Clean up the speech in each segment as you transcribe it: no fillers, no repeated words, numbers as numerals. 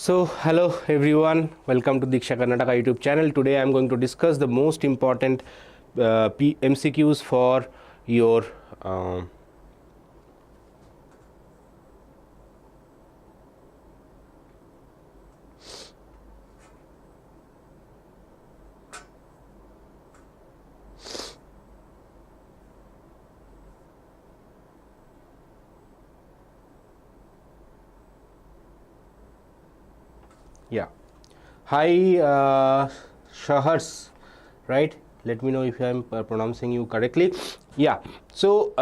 So hello everyone, welcome to Deeksha Karnataka YouTube channel. Today I am going to discuss the most important MCQs for your Hi Shahars, right? Let me know if I am pronouncing you correctly. So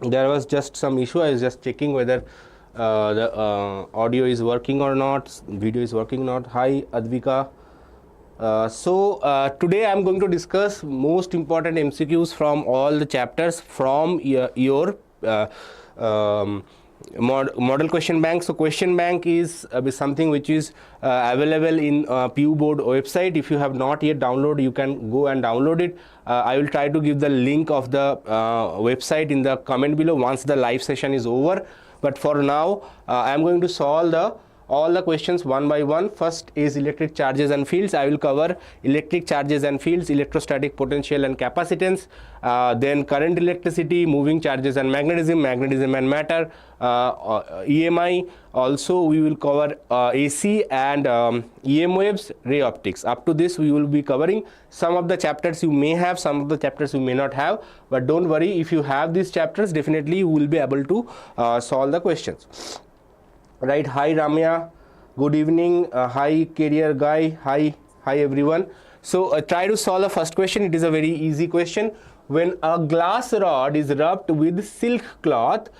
there was just some issue. I was just checking whether the audio is working or not, video is working or not. Hi Advika. Today I am going to discuss most important MCQs from all the chapters from your model question bank. So question bank is something which is available in PU board website. If you have not yet downloaded, you can go and download it. I will try to give the link of the website in the comment below once the live session is over. But for now I am going to solve all the questions one by one. First is electric charges and fields. I will cover electric charges and fields, electrostatic potential and capacitance, then current, electricity, moving charges and magnetism, magnetism and matter, EMI. Also we will cover AC and EM waves, ray optics. Up to this we will be covering. Some of the chapters you may have, some of the chapters you may not have, but don't worry, if you have these chapters, definitely you will be able to solve the questions. Right. Hi Ramya, good evening. Hi career guy. Hi everyone. So try to solve the first question. It is a very easy question. When a glass rod is rubbed with silk cloth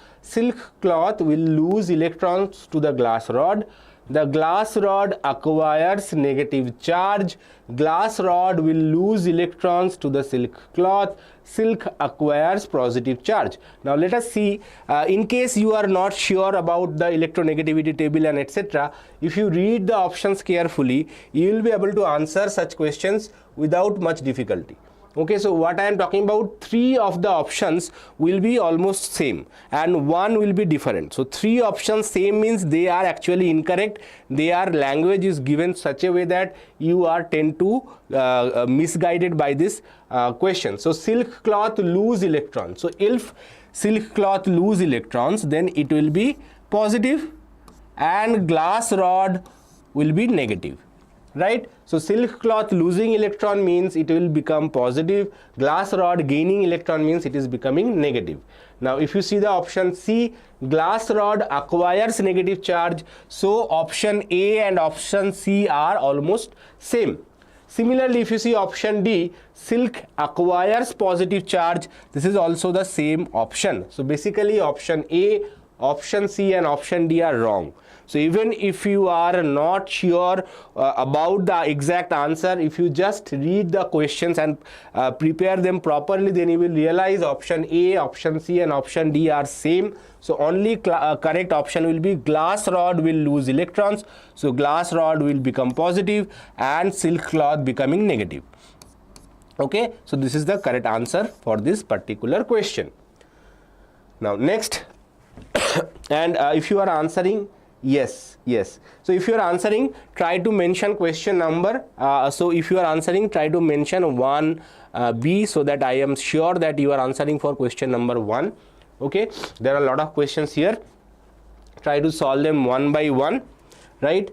will lose electrons to the glass rod. The glass rod acquires negative charge. Glass rod will lose electrons to the silk cloth. Silk acquires positive charge. Now let us see, in case you are not sure about the electronegativity table and etc., if you read the options carefully, you will be able to answer such questions without much difficulty. Okay, so what I am talking about, 3 of the options will be almost same and 1 will be different. So 3 options same means they are actually incorrect. Their language is given such a way that you are tend to misguided by this question. So silk cloth lose electrons. So if silk cloth lose electrons, then it will be positive and glass rod will be negative. Right? So silk cloth losing electron means it will become positive. Glass rod gaining electron means it is becoming negative. Now if you see the option C, glass rod acquires negative charge. So option A and option C are almost same. Similarly, if you see option D, silk acquires positive charge, this is also the same option. So basically option A, option C and option D are wrong. So even if you are not sure about the exact answer, if you just read the questions and prepare them properly, then you will realize option A, option C and option D are same. So only correct option will be glass rod will lose electrons. So glass rod will become positive and silk cloth becoming negative. Okay, so this is the correct answer for this particular question. Now next, and if you are answering yes. So if you are answering, try to mention question number. So if you are answering, try to mention 1B so that I am sure that you are answering for question number 1. Okay, there are a lot of questions here. Try to solve them one by one. Right?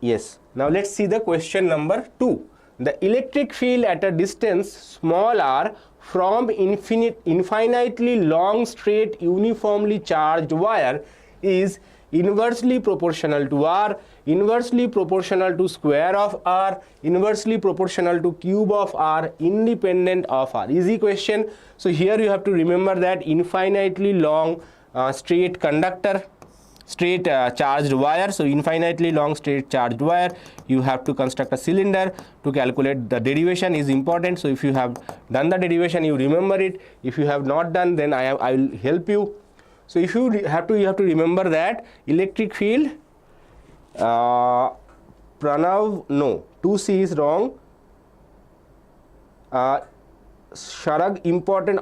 Yes. Now let's see the question number 2. The electric field at a distance small r from infinitely long straight uniformly charged wire is inversely proportional to r, inversely proportional to square of r, inversely proportional to cube of r, independent of r. Easy question. So here you have to remember that infinitely long straight conductor, straight charged wire. So infinitely long straight charged wire, you have to construct a cylinder. To calculate the derivation is important. So if you have done the derivation, you remember it. If you have not done, then I will help you. So if you have to remember that electric field, Pranav, no, 2C is wrong. Sharag, important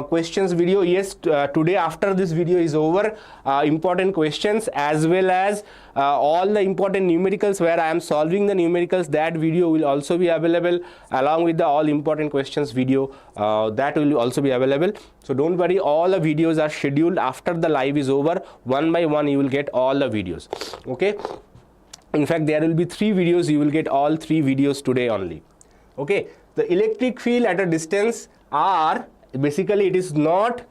questions video. Yes, today after this video is over, important questions as well as all the important numericals where I am solving the numericals, that video will also be available along with the all important questions video, that will also be available. So don't worry, all the videos are scheduled after the live is over. One by one you will get all the videos. Okay, in fact there will be 3 videos, you will get all 3 videos today only. Okay, the electric field at a distance r, basically it is not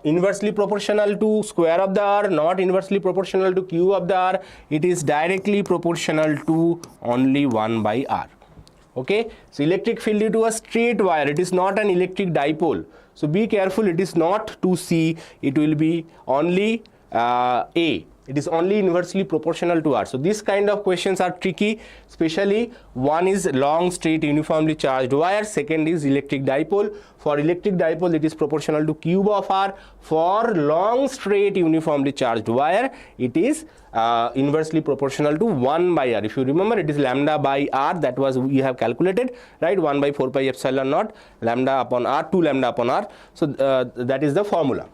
inversely proportional to square of the r, not inversely proportional to cube of the r, it is directly proportional to only 1 by r. Okay, so electric field due to a straight wire, it is not an electric dipole, so be careful, it is not 2c, it will be only a. It is only inversely proportional to r. So this kind of questions are tricky, especially one is long straight uniformly charged wire, second is electric dipole. For electric dipole it is proportional to cube of r. For long straight uniformly charged wire it is inversely proportional to 1 by r. If you remember, it is lambda by r, that was we have calculated, right? 1 by 4 pi epsilon naught lambda upon r, 2 lambda upon r. So that is the formula.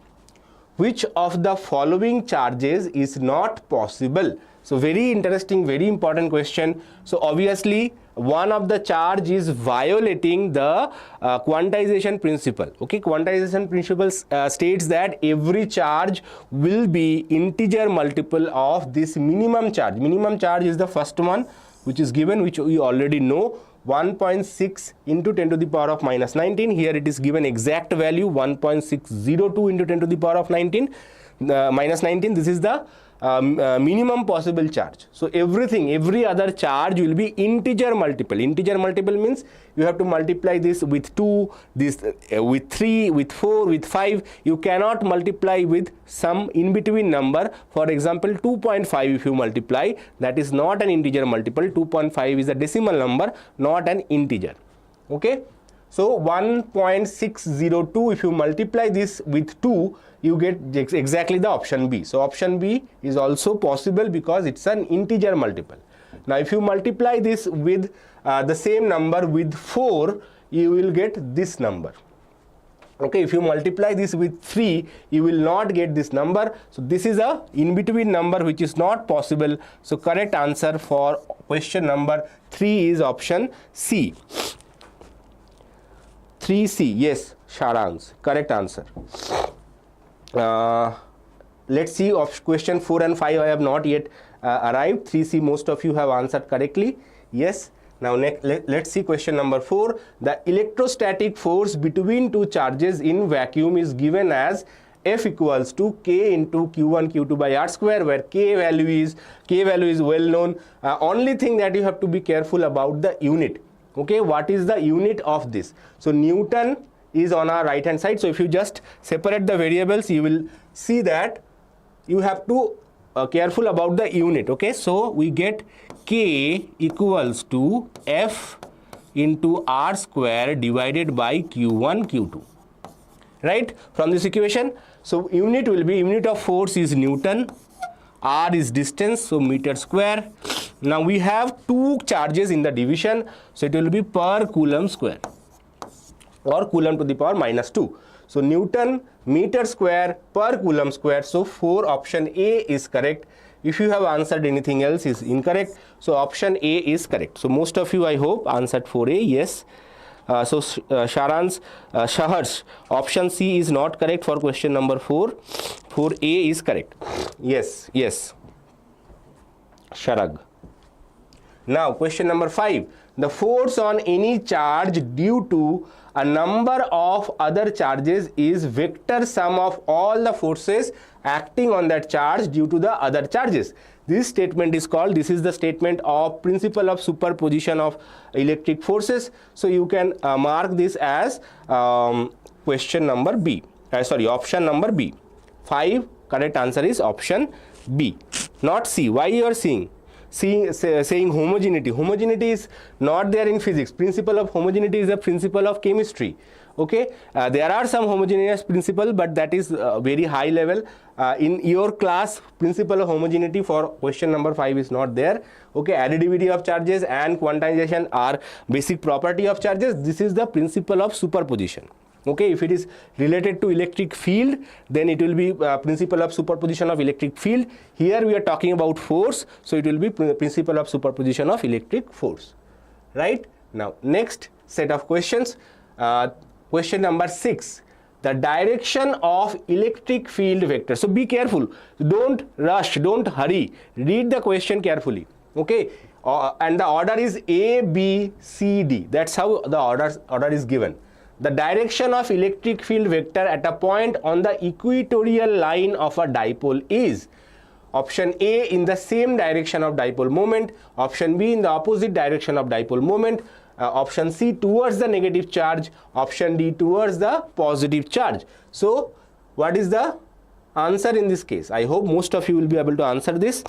Which of the following charges is not possible? So very interesting, very important question. So obviously one of the charge is violating the quantization principle. Okay, quantization principle states that every charge will be integer multiple of this minimum charge. Minimum charge is the first one which is given, which we already know, 1.6 into 10 to the power of minus 19. Here it is given exact value 1.602 into 10 to the power of 19 minus 19. This is the minimum possible charge. So everything, every other charge will be integer multiple. Integer multiple means you have to multiply this with 2, this with 3, with 4, with 5. You cannot multiply with some in between number. For example, 2.5 if you multiply, that is not an integer multiple. 2.5 is a decimal number, not an integer. Okay, so 1.602, if you multiply this with 2, you get exactly the option B. So option B is also possible because it's an integer multiple. Now if you multiply this with the same number with 4, you will get this number. Okay, if you multiply this with 3, you will not get this number. So this is a in between number which is not possible. So correct answer for question number 3 is option C. 3C, yes, Sharans, correct answer. Let's see of question 4 and 5. I have not yet arrived. 3C most of you have answered correctly. Yes. Now let's see question number 4. The electrostatic force between two charges in vacuum is given as F equals to K into Q1 Q2 by R square, where K value is well known. Only thing that you have to be careful about the unit. Okay, what is the unit of this? So Newton is on our right hand side. So if you just separate the variables, you will see that you have to careful about the unit. Okay, so we get K equals to F into R square divided by Q1 Q2, right, from this equation. So unit will be, unit of force is Newton, R is distance, so meter square. Now we have two charges in the division, so it will be per coulomb square, or coulomb to the power minus 2. So Newton meter square per coulomb square. So 4 option A is correct. If you have answered anything else is incorrect. So option A is correct. So most of you, I hope, answered 4A. Yes. Shaharsh, option C is not correct for question number 4. 4A is correct. Yes, yes. Sharag. Now question number 5. The force on any charge due to a number of other charges is vector sum of all the forces acting on that charge due to the other charges. This statement is called, this is the statement of principle of superposition of electric forces. So you can mark this as question number B. Option number B. 5, correct answer is option B, not C. Why you are seeing? saying homogeneity. Homogeneity is not there in physics. Principle of homogeneity is a principle of chemistry. Okay, there are some homogeneous principle, but that is very high level. In your class, principle of homogeneity for question number 5 is not there. Okay, additivity of charges and quantization are basic property of charges. This is the principle of superposition. Okay, if it is related to electric field, then it will be principle of superposition of electric field. Here we are talking about force, so it will be principle of superposition of electric force. Right? Now, next set of questions. Question number 6, the direction of electric field vector. So be careful, don't rush, don't hurry, read the question carefully. Okay, and the order is A, B, C, D. That's how the order is given. The direction of electric field vector at a point on the equatorial line of a dipole is option A, in the same direction of dipole moment, option B, in the opposite direction of dipole moment, option C, towards the negative charge, option D, towards the positive charge. So what is the answer in this case? I hope most of you will be able to answer this.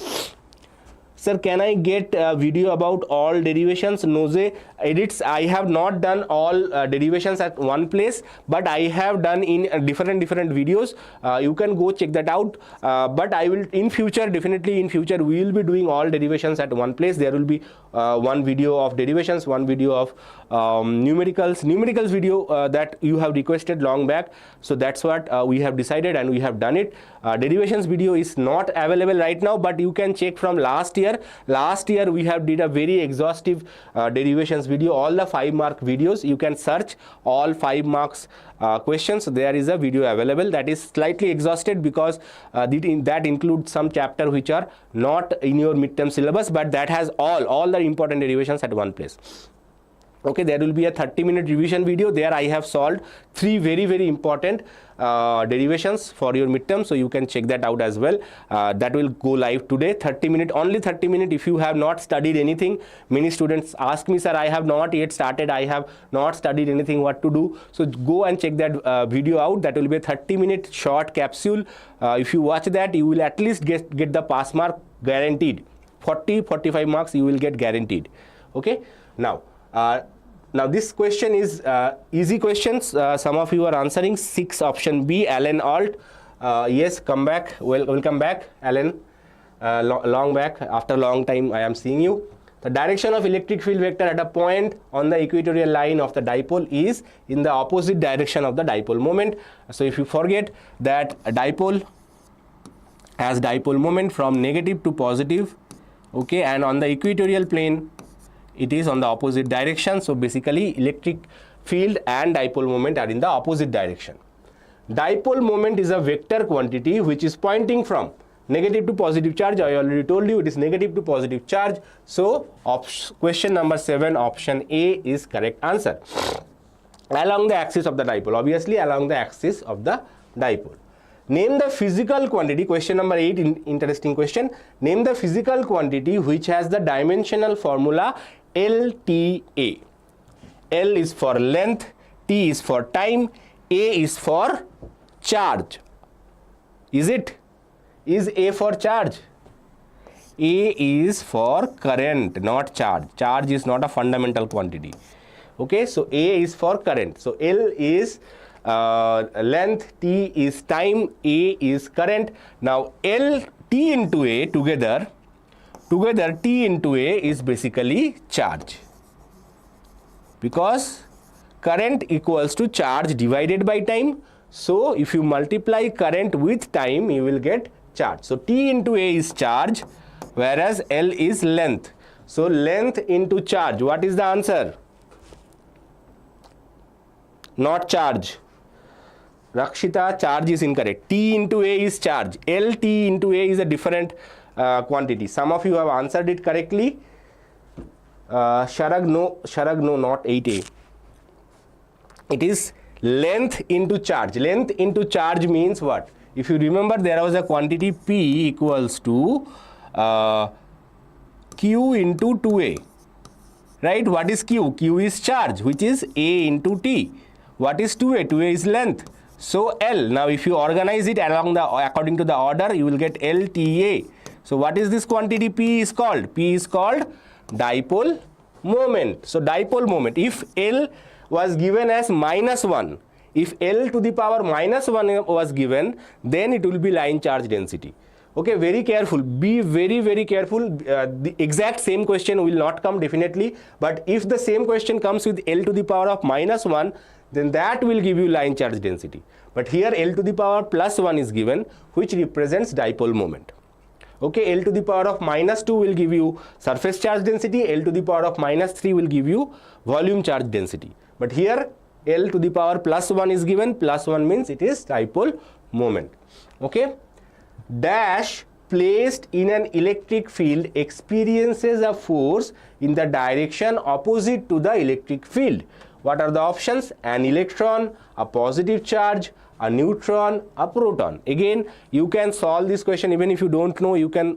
Sir, can I get a video about all derivations? Nose edits. I have not done all derivations at one place, but I have done in different videos. You can go check that out. But I will in future, definitely in future, we will be doing all derivations at one place. There will be one video of derivations, one video of numericals video that you have requested long back. So that's what we have decided and we have done it. Derivations video is not available right now, but you can check from last year. Last year we have did a very exhaustive derivations video, all the 5-mark videos. You can search all 5 marks questions. There is a video available that is slightly exhausted because that includes some chapter which are not in your midterm syllabus, but that has all the important derivations at one place. Okay, there will be a 30-minute revision video. There I have solved 3 very important derivations for your midterm, so you can check that out as well. That will go live today. 30-minute, only 30-minute. If you have not studied anything, many students ask me, sir, I have not yet started, I have not studied anything, what to do? So go and check that video out. That will be a 30-minute short capsule. If you watch that, you will at least get the pass mark guaranteed. 40-45 marks you will get guaranteed. Okay, now this question is easy questions. Some of you are answering 6, option B, Alan Alt. Yes, come back. Welcome back, Alan. Long back, after long time I am seeing you. The direction of electric field vector at a point on the equatorial line of the dipole is in the opposite direction of the dipole moment. So if you forget that a dipole has dipole moment from negative to positive, okay, and on the equatorial plane it is on the opposite direction. So basically electric field and dipole moment are in the opposite direction. Dipole moment is a vector quantity which is pointing from negative to positive charge. I already told you it is negative to positive charge. So question number 7, option A is correct answer. Along the axis of the dipole, obviously along the axis of the dipole. Name the physical quantity, question number 8, interesting question. Name the physical quantity which has the dimensional formula LTA. L is for length, T is for time, A is for charge. Is it? Is A for charge? A is for current, not charge. Charge is not a fundamental quantity. Okay, so A is for current. So L is length, T is time, A is current. Now L, T into A together T into A is basically charge, because current equals to charge divided by time. So if you multiply current with time, you will get charge. So T into A is charge, whereas L is length. So length into charge, what is the answer? Not charge. Rakshita, charge is incorrect. T into A is charge. L, T into A is a different quantity. Some of you have answered it correctly. Sharag, no, not 8A. It is length into charge. Length into charge means what? If you remember, there was a quantity P equals to Q into 2A. Right? What is Q? Q is charge, which is A into T. What is 2A? 2A is length. So L. Now if you organize it along according to the order, you will get LTA. So what is this quantity P is called? P is called dipole moment. So dipole moment, if L was given as -1, if L to the power -1 was given, then it will be line charge density. Okay, very careful, be very careful. The exact same question will not come definitely, but if the same question comes with L to the power of -1, then that will give you line charge density. But here L to the power +1 is given, which represents dipole moment. Okay, L to the power of -2 will give you surface charge density, L to the power of -3 will give you volume charge density. But here L to the power +1 is given, +1 means it is dipole moment. Okay, dash placed in an electric field experiences a force in the direction opposite to the electric field. What are the options? An electron, a positive charge, a neutron, a proton. Again, you can solve this question even if you don't know. You can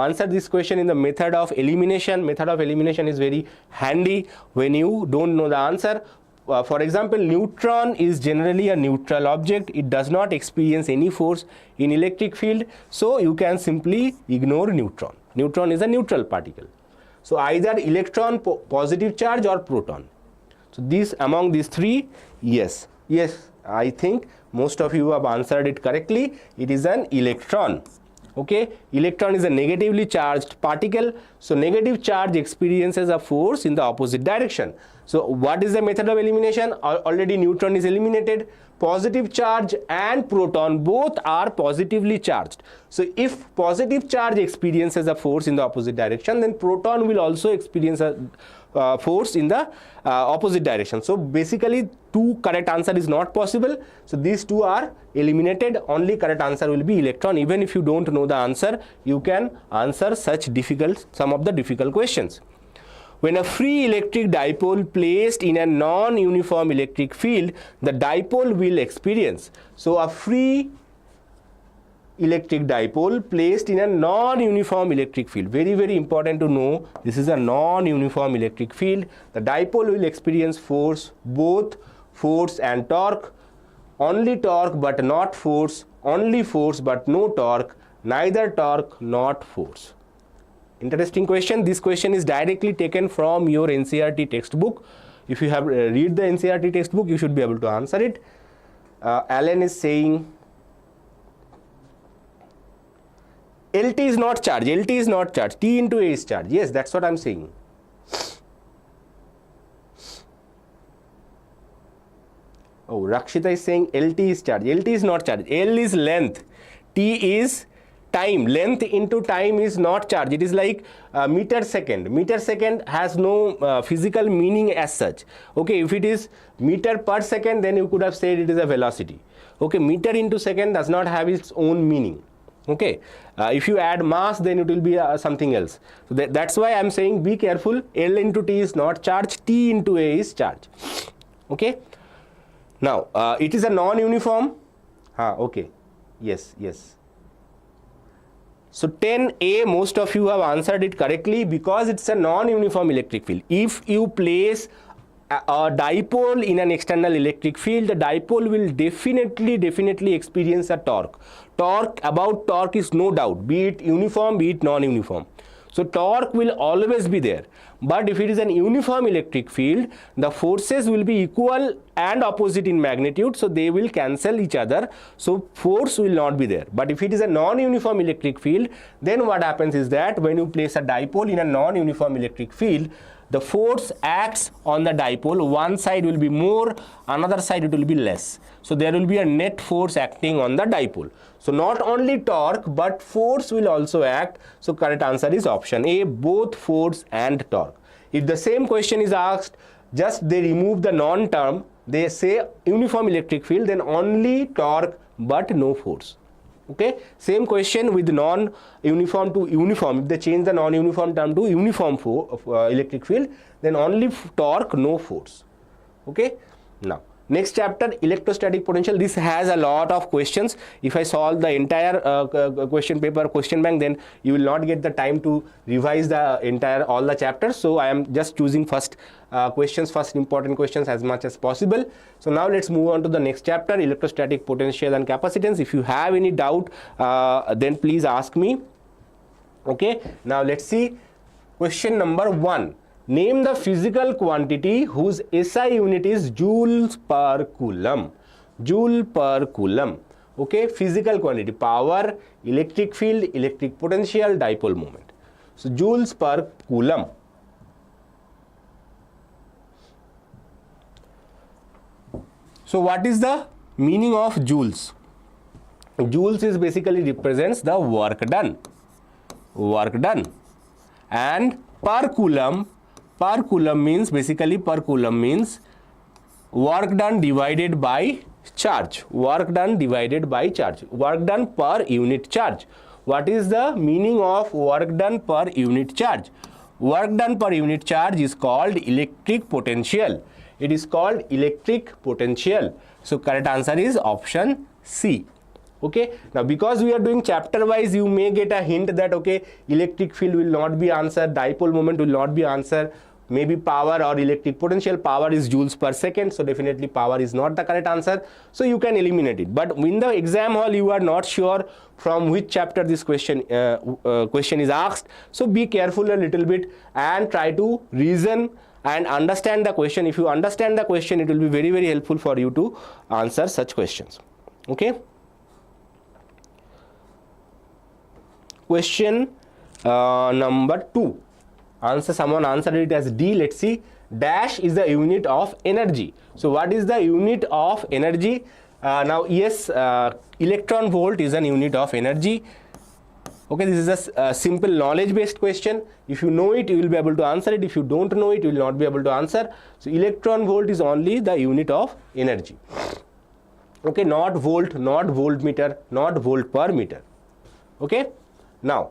answer this question in the method of elimination. Method of elimination is very handy when you don't know the answer. For example, neutron is generally a neutral object. It does not experience any force in electric field, so you can simply ignore neutron. Neutron is a neutral particle. So either electron, positive charge, or proton. So these, among these three, yes, I think most of you have answered it correctly. It is an electron. Okay, electron is a negatively charged particle, so negative charge experiences a force in the opposite direction. So what is the method of elimination? Already neutron is eliminated. Positive charge and proton both are positively charged. So if positive charge experiences a force in the opposite direction, then proton will also experience a force in the opposite direction. So basically two correct answer is not possible. So these two are eliminated. Only correct answer will be electron. Even if you don't know the answer, you can answer some of the difficult questions. When a free electric dipole placed in a non-uniform electric field, the dipole will experience. So a free electric dipole placed in a non-uniform electric field. Very important to know, this is a non-uniform electric field. The dipole will experience force, both force and torque. Only torque but not force, only force but no torque, neither torque not force. Interesting question. This question is directly taken from your NCERT textbook. If you have read the NCERT textbook, you should be able to answer it. Alan is saying LT is not charged. LT is not charged. T into A is charged. Yes, that's what I'm saying. Oh, Rakshita is saying LT is charged. LT is not charged. L is length. T is time. Length into time is not charge. It is like meter second. Meter second has no physical meaning as such. Okay, if it is meter per second, then you could have said it is a velocity. Okay, meter into second does not have its own meaning. Okay, if you add mass, then it will be something else. So that's why I'm saying be careful. L into T is not charge. T into A is charge. Okay. Now it is a non-uniform. Okay. Yes. So 10A, most of you have answered it correctly because it's a non-uniform electric field. If you place a dipole in an external electric field, the dipole will definitely experience a torque. About torque is no doubt, be it uniform, be it non-uniform. So torque will always be there. But if it is an uniform electric field, the forces will be equal and opposite in magnitude, so they will cancel each other. So force will not be there. But if it is a non-uniform electric field, then what happens is that when you place a dipole in a non-uniform electric field, the force acts on the dipole. One side will be more, another side it will be less. So there will be a net force acting on the dipole. So not only torque but force will also act. So correct answer is option A, both force and torque. If the same question is asked, just they remove the non-term, they say uniform electric field, then only torque but no force. Okay, same question with non-uniform to uniform. If they change the non-uniform term to uniform electric field, then only torque, no force. Okay, now next chapter, electrostatic potential. This has a lot of questions. If I solve the entire question paper, question bank, then you will not get the time to revise the entire all the chapters. So I am just choosing first important questions as much as possible. So now let's move on to the next chapter, electrostatic potential and capacitance. If you have any doubt, then please ask me. Okay, now let's see question number 1. Name the physical quantity whose SI unit is joules per coulomb. Joule per coulomb. Okay, physical quantity: power, electric field, electric potential, dipole moment. So joules per coulomb. So what is the meaning of joules? Joules is basically represents the work done. Work done. And per coulomb means basically work done divided by charge. Work done divided by charge. Work done per unit charge. What is the meaning of work done per unit charge? Work done per unit charge is called electric potential. It is called electric potential. So correct answer is option C. Okay, now because we are doing chapter wise, you may get a hint that okay, electric field will not be answered, dipole moment will not be answered, maybe power or electric potential. Power is joules per second, so definitely power is not the correct answer, so you can eliminate it. But in the exam hall you are not sure from which chapter this question is asked, so be careful a little bit and try to reason and understand the question. If you understand the question, it will be very, very helpful for you to answer such questions. Okay. Question number 2. Someone answered it as D. Let's see. Dash is the unit of energy. So what is the unit of energy? Now yes, electron volt is an unit of energy. Okay, this is a simple knowledge based question. If you know it, you will be able to answer it. If you don't know it, you will not be able to answer. So electron volt is only the unit of energy. Okay, not volt, not voltmeter, not volt per meter. Okay. Now,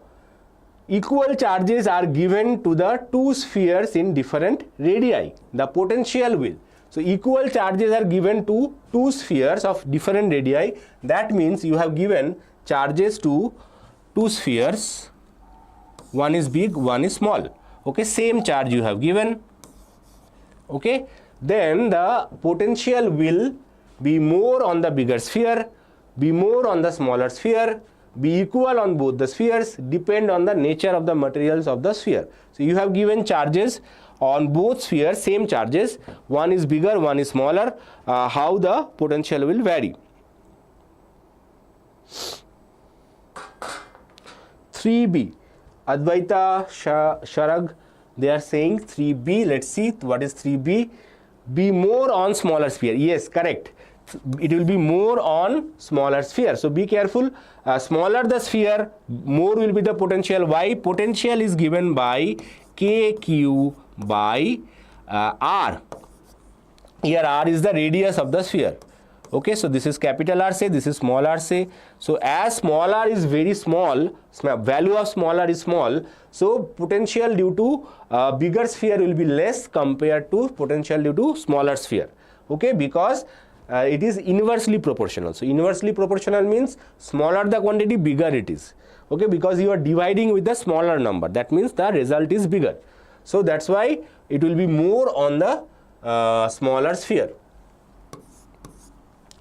equal charges are given to the two spheres in different radii. The potential will. So, equal charges are given to two spheres of different radii. That means you have given charges to two spheres. One is big, one is small. Okay, same charge you have given. Okay, then the potential will be more on the bigger sphere, be more on the smaller sphere, be equal on both the spheres, depend on the nature of the materials of the sphere. So you have given charges on both spheres, same charges, one is bigger, one is smaller, how the potential will vary. 3B, Advaita, Sharag, they are saying 3B. Let's see what is 3B. Be more on smaller sphere. Yes, correct. It will be more on smaller sphere. So be careful. Smaller the sphere, more will be the potential. Why? Potential is given by KQ by R. Here R is the radius of the sphere. Okay, so this is capital R, say, this is small r, say. So as small r is very small, value of small r is small, so potential due to bigger sphere will be less compared to potential due to smaller sphere. Okay, because it is inversely proportional. So inversely proportional means smaller the quantity, bigger it is. Okay, because you are dividing with the smaller number, that means the result is bigger. So that's why it will be more on the smaller sphere.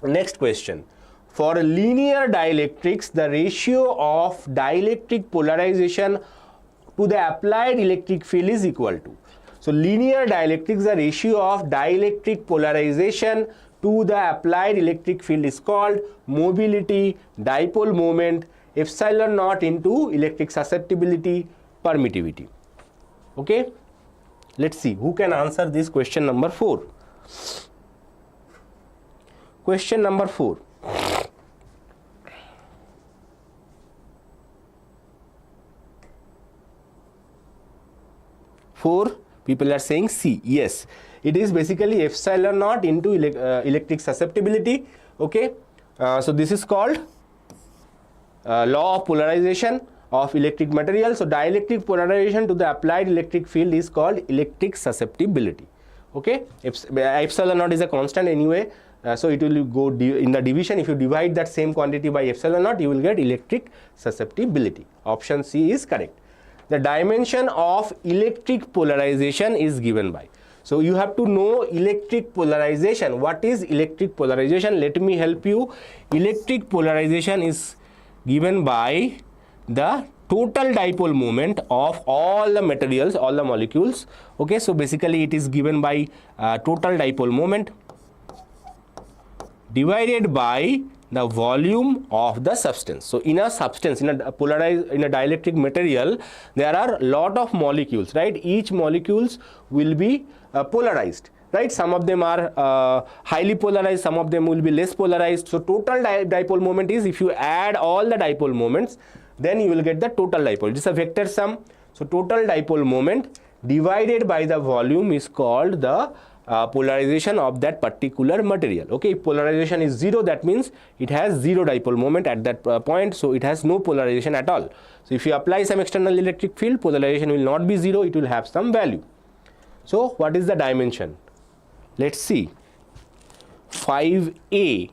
Next question. For linear dielectrics, the ratio of dielectric polarization to the applied electric field is equal to. So linear dielectrics, the ratio of dielectric polarization to the applied electric field is called mobility, dipole moment, epsilon naught into electric susceptibility, permittivity. Okay, let's see who can answer this question number 4. Question number 4. People are saying C. Yes, it is basically epsilon naught into electric susceptibility. Okay, so this is called law of polarization of electric material. So dielectric polarization to the applied electric field is called electric susceptibility. Okay, epsilon naught is a constant anyway. So it will go in the division. If you divide that same quantity by epsilon naught, you will get electric susceptibility. Option C is correct. The dimension of electric polarization is given by. So you have to know electric polarization. What is electric polarization? Let me help you. Electric polarization is given by the total dipole moment of all the materials, all the molecules. Okay, so basically it is given by total dipole moment divided by the volume of the substance. So in a substance, in a dielectric material, there are lot of molecules, right? Each molecules will be polarized, right? Some of them are highly polarized, some of them will be less polarized. So total dipole moment is, if you add all the dipole moments, then you will get the total dipole. It is a vector sum. So total dipole moment divided by the volume is called the polarization of that particular material. Okay, if polarization is 0, that means it has 0 dipole moment at that point, so it has no polarization at all. So if you apply some external electric field, polarization will not be 0, it will have some value. So what is the dimension? Let's see. 5a.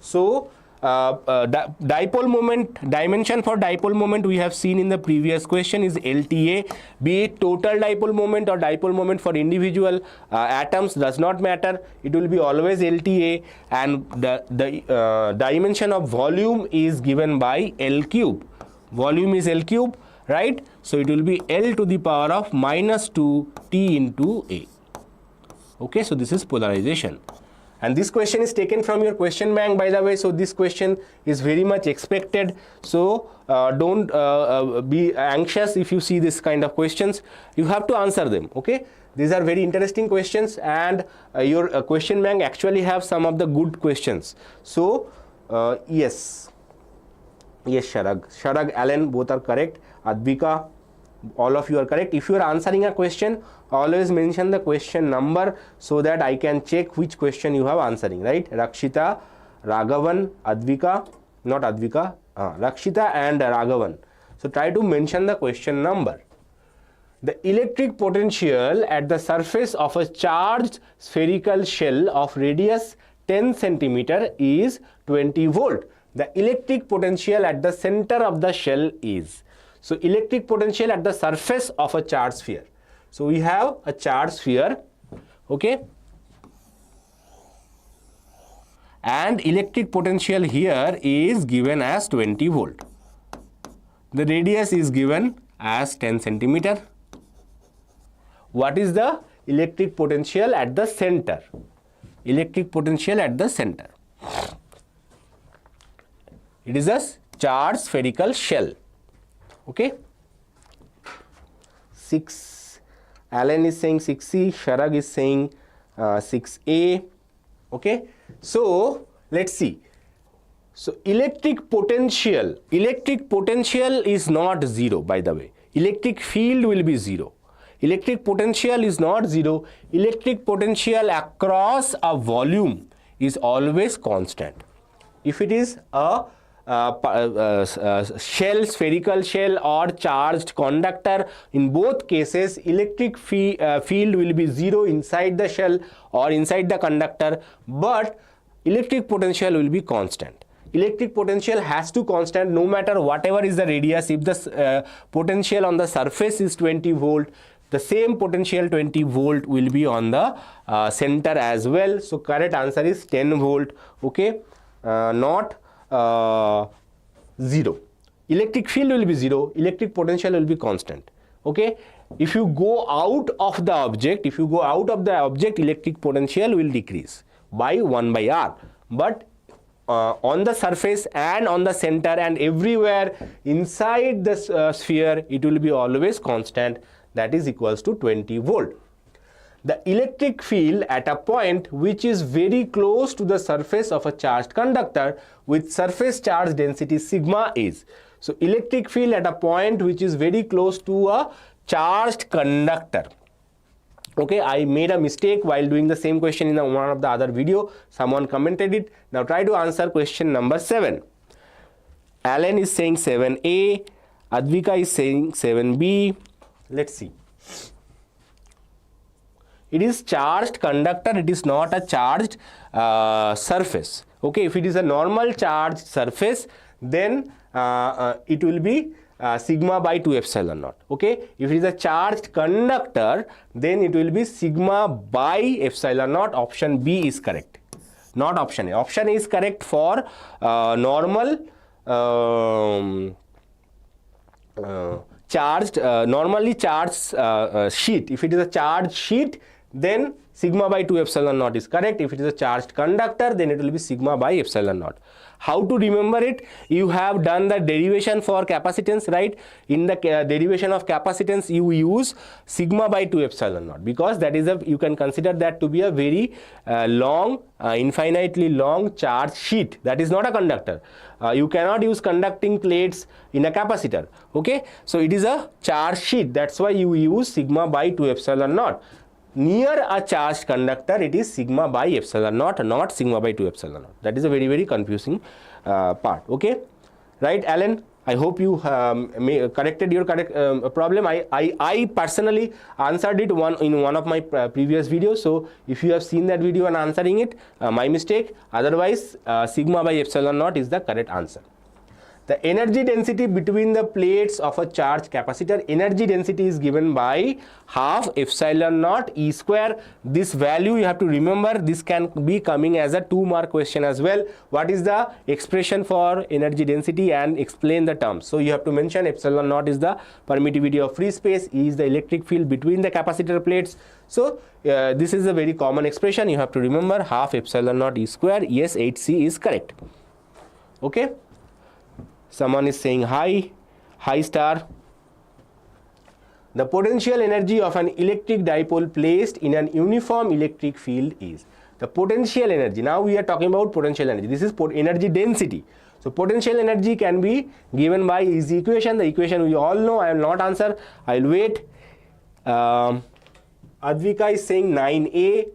So dipole moment, dimension for dipole moment we have seen in the previous question is LTA. Be it total dipole moment or dipole moment for individual atoms, does not matter, it will be always LTA, and the dimension of volume is given by L cube. Volume is L cube, right? So it will be L to the power of minus 2 T into A. Okay, so this is polarization. And this question is taken from your question bank, by the way. So this question is very much expected. So don't be anxious if you see this kind of questions. You have to answer them. Okay, these are very interesting questions, and your question bank actually have some of the good questions. So yes, Sharag, Alan, both are correct. Advika, all of you are correct. If you are answering a question, always mention the question number so that I can check which question you have answering, right? Rakshita, Raghavan, Advika, not Advika, Rakshita and Raghavan. So try to mention the question number. The electric potential at the surface of a charged spherical shell of radius 10 centimeter is 20 volt. The electric potential at the center of the shell is. So electric potential at the surface of a charged sphere. So we have a charged sphere, okay, and electric potential here is given as 20 volt. The radius is given as 10 centimeter. What is the electric potential at the center? Electric potential at the center. It is a charged spherical shell. Okay. 6. Alan is saying 6C. Sharag is saying 6A. Okay. So let's see. So electric potential is not 0, by the way. Electric field will be 0. Electric potential is not 0. Electric potential across a volume is always constant. If it is a shell, spherical shell, or charged conductor, in both cases electric field will be 0 inside the shell or inside the conductor, but electric potential will be constant. Electric potential has to constant no matter whatever is the radius. If the potential on the surface is 20 volt, the same potential 20 volt will be on the center as well. So correct answer is 10 volt. Okay, not 0. Electric field will be 0, electric potential will be constant. Okay, if you go out of the object, electric potential will decrease by 1 by r, but on the surface and on the center and everywhere inside the sphere, it will be always constant, that is equals to 20 volt. The electric field at a point which is very close to the surface of a charged conductor with surface charge density sigma is. So electric field at a point which is very close to a charged conductor. Okay, I made a mistake while doing the same question in one of the other video. Someone commented it. Now try to answer question number 7. Alan is saying 7A. Advika is saying 7B. Let's see. It is charged conductor, it is not a charged surface. Okay, if it is a normal charged surface, then it will be sigma by 2 epsilon naught. Okay, if it is a charged conductor, then it will be sigma by epsilon naught. Option B is correct, not option A. Option A is correct for normal charged, normally charged sheet. If it is a charged sheet, then sigma by 2 epsilon naught is correct. If it is a charged conductor, then it will be sigma by epsilon naught. How to remember it? You have done the derivation for capacitance, right? In the derivation of capacitance, you use sigma by 2 epsilon naught, because that is you can consider that to be a very long, infinitely long charge sheet. That is not a conductor. You cannot use conducting plates in a capacitor. Okay, so it is a charge sheet. That's why you use sigma by 2 epsilon naught. Near a charged conductor, it is sigma by epsilon naught, not sigma by 2 epsilon naught. That is a very, very confusing part. Okay, right, Alan? I hope you corrected your problem. I personally answered it in one of my previous videos. So if you have seen that video and answering it, my mistake. Otherwise, sigma by epsilon naught is the correct answer. The energy density between the plates of a charged capacitor, energy density is given by half epsilon naught E square. This value you have to remember. This can be coming as a 2-mark question as well. What is the expression for energy density, and explain the terms. So you have to mention epsilon naught is the permittivity of free space, E is the electric field between the capacitor plates. So this is a very common expression. You have to remember half epsilon naught E square. Yes, 8C is correct. Okay. Someone is saying hi, hi star. The potential energy of an electric dipole placed in an uniform electric field is. The potential energy, now we are talking about potential energy. This is energy density. So potential energy can be given by easy equation. The equation we all know. I will not answer. I will wait. Advika is saying 9A.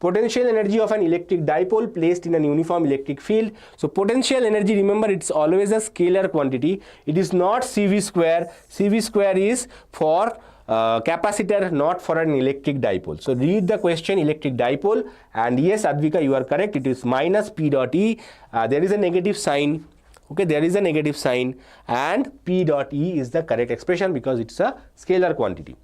Potential energy of an electric dipole placed in an uniform electric field. So potential energy, remember, it's always a scalar quantity. It is not CV square. CV square is for capacitor, not for an electric dipole. So read the question, electric dipole, and yes, Advika, you are correct. It is minus P dot E. There is a negative sign. Okay, there is a negative sign, and P dot E is the correct expression because it's a scalar quantity.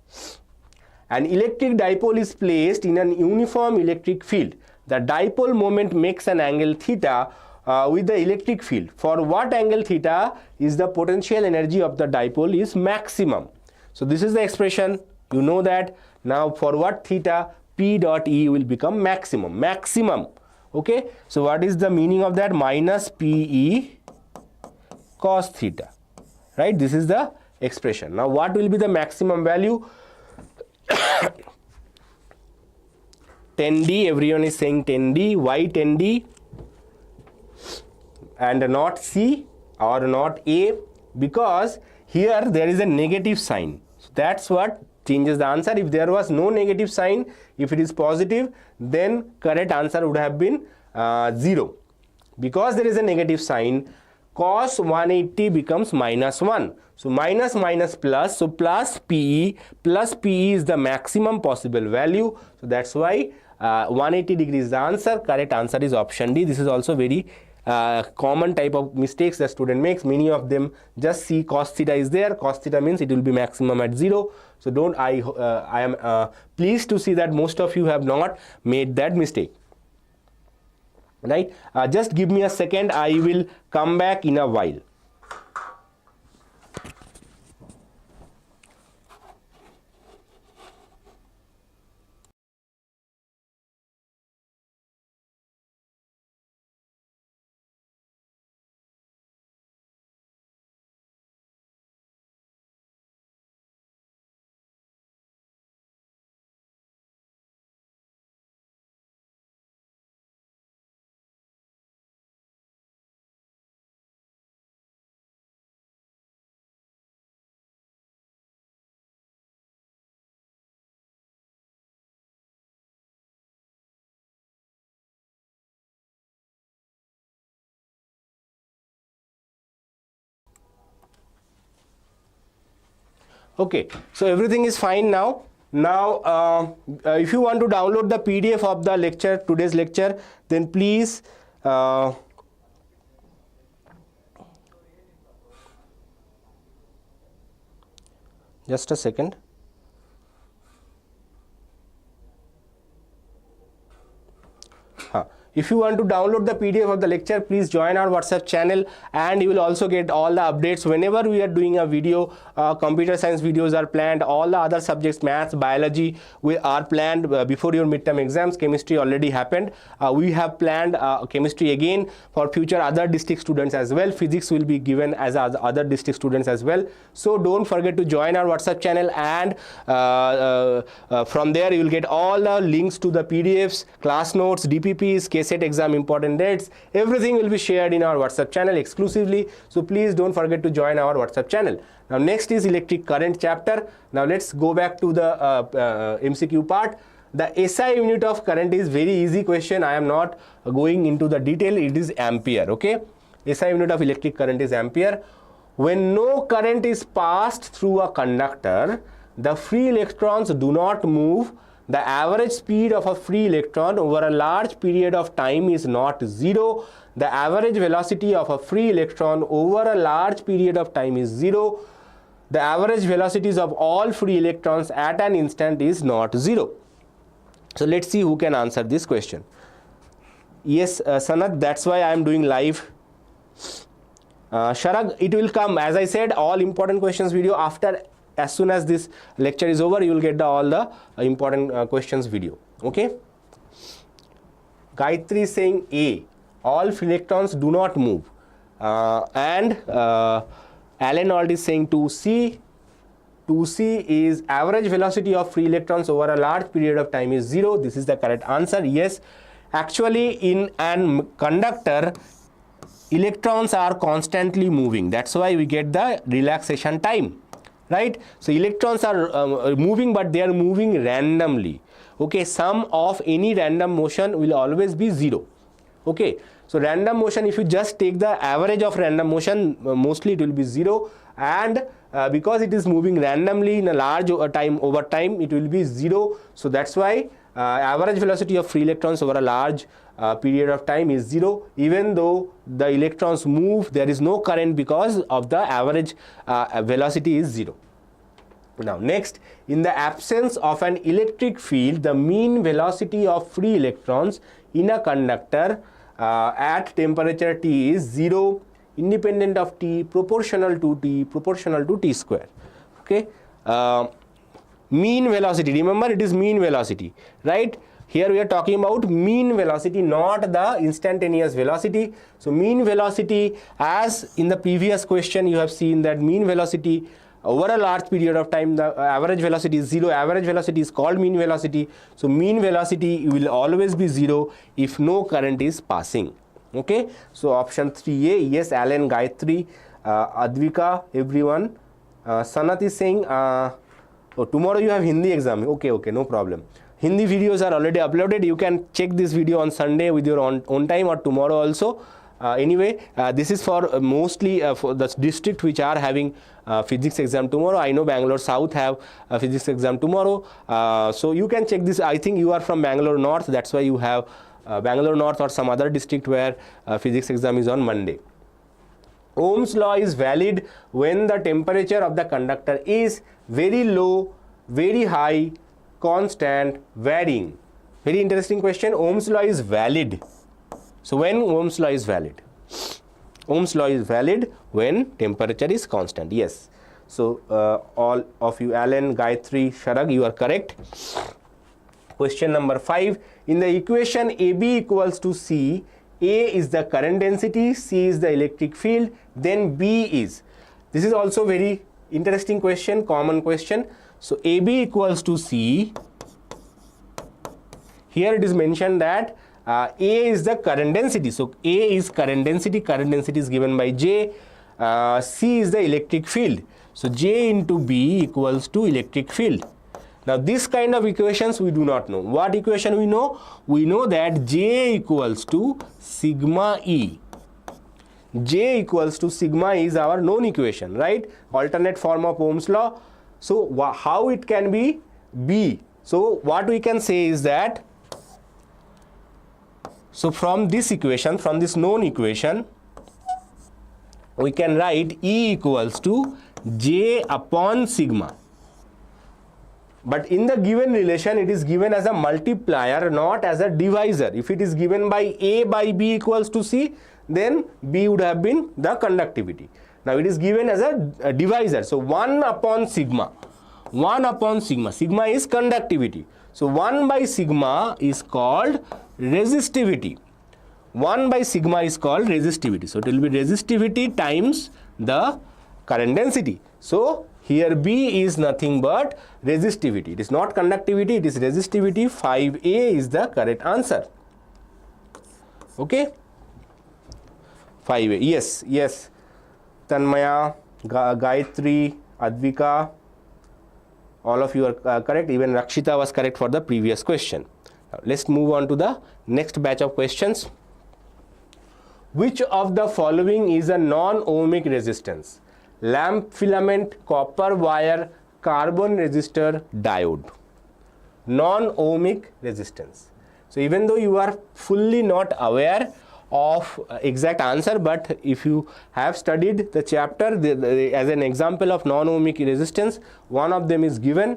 An electric dipole is placed in an uniform electric field. The dipole moment makes an angle theta with the electric field. For what angle theta is the potential energy of the dipole is maximum. So this is the expression. You know that. Now for what theta, P dot E will become maximum. Maximum. Okay. So what is the meaning of that? Minus PE cos theta. Right. This is the expression. Now what will be the maximum value? 10D, everyone is saying 10D. Why 10D and not C or not A? Because here there is a negative sign. So that's what changes the answer. If there was no negative sign, if it is positive, then correct answer would have been 0. Because there is a negative sign, cos 180 becomes minus 1. So minus minus plus, so plus PE is the maximum possible value. So that's why 180 degrees is the answer. Correct answer is option D. This is also very common type of mistakes the student makes. Many of them just see cos theta is there. Cos theta means it will be maximum at 0. So don't, I am pleased to see that most of you have not made that mistake. Right? Just give me a second. I will come back in a while. Okay, so everything is fine now. Now, if you want to download the PDF of the lecture, today's lecture, then please just a second. If you want to download the PDF of the lecture, please join our WhatsApp channel, and you will also get all the updates whenever we are doing a video. Computer science videos are planned, all the other subjects, maths, biology, we are planned before your midterm exams. Chemistry already happened. We have planned chemistry again for future other district students as well. Physics will be given as other district students as well. So don't forget to join our WhatsApp channel, and from there you will get all the links to the PDFs, class notes, DPPs, KCET exam important dates. Everything will be shared in our WhatsApp channel exclusively. So please don't forget to join our WhatsApp channel. Now next is electric current chapter. Now let's go back to the MCQ part. The SI unit of current is very easy question. I am not going into the detail. It is ampere. Okay, SI unit of electric current is ampere. When no current is passed through a conductor, the free electrons do not move. The average speed of a free electron over a large period of time is not zero. The average velocity of a free electron over a large period of time is zero. The average velocities of all free electrons at an instant is not zero. So let's see who can answer this question. Yes, Sanat, that's why I am doing live. Sharag, it will come, as I said, all important questions video after. As soon as this lecture is over, you will get all the important questions video. Okay. Gayatri is saying A, all free electrons do not move, and Alan Alt is saying 2C. 2C is average velocity of free electrons over a large period of time is 0. This is the correct answer. Yes, actually in an conductor, electrons are constantly moving. That's why we get the relaxation time. Right? So electrons are moving, but they are moving randomly. Okay, sum of any random motion will always be 0. Okay, so random motion, if you just take the average of random motion, mostly it will be 0, and because it is moving randomly in a large time, over time it will be 0. So that's why average velocity of free electrons over a large period of time is 0. Even though the electrons move, there is no current because of the average velocity is 0. Now next, in the absence of an electric field, the mean velocity of free electrons in a conductor at temperature T is 0, independent of T, proportional to T square. Okay, mean velocity, remember it is mean velocity, right? Here we are talking about mean velocity, not the instantaneous velocity. So mean velocity, as in the previous question you have seen that mean velocity over a large period of time, the average velocity is 0. Average velocity is called mean velocity. So mean velocity will always be 0 if no current is passing. Okay, so option 3A, yes, Alan, Gayatri, Advika, everyone. Sanat is saying, oh, tomorrow you have Hindi exam. Okay, no problem. Hindi videos are already uploaded. You can check this video on Sunday with your own time, or tomorrow also. Anyway, this is for mostly for the district which are having physics exam tomorrow. I know Bangalore South have a physics exam tomorrow. So you can check this. I think you are from Bangalore North. That's why you have Bangalore North or some other district where physics exam is on Monday. Ohm's law is valid when the temperature of the conductor is very low, very high, constant, varying. Very interesting question. Ohm's law is valid. So when Ohm's law is valid? Ohm's law is valid when temperature is constant. Yes. So all of you, Alan, Gayatri, Sharag, you are correct. Question number 5. In the equation AB equals to C, A is the current density, C is the electric field, then B is. This is also very interesting question, common question. So AB equals to C. Here it is mentioned that A is the current density. So A is current density is given by J. C is the electric field. So J into B equals to electric field. Now this kind of equations we do not know. What equation we know? We know that J equals to sigma E. J equals to sigma is our known equation, right? Alternate form of Ohm's law. So how it can be B? So what we can say is that, so from this equation, from this known equation, we can write E equals to J upon sigma. But in the given relation, it is given as a multiplier, not as a divisor. If it is given by A by B equals to C, then B would have been the conductivity. Now it is given as a divisor. So 1 upon sigma. 1 upon sigma. Sigma is conductivity. So 1 by sigma is called resistivity. 1 by sigma is called resistivity. So it will be resistivity times the current density. So here B is nothing but resistivity. It is not conductivity, it is resistivity. 5A is the correct answer. Okay? 5A. Yes, yes. Tanmaya, Gayatri, Advika, all of you are correct. Even Rakshita was correct for the previous question. Now, let's move on to the next batch of questions. Which of the following is a non-ohmic resistance? Lamp filament, copper wire, carbon resistor, diode. Non-ohmic resistance. So even though you are fully not aware of exact answer, but if you have studied the chapter as an example of non-ohmic resistance, one of them is given.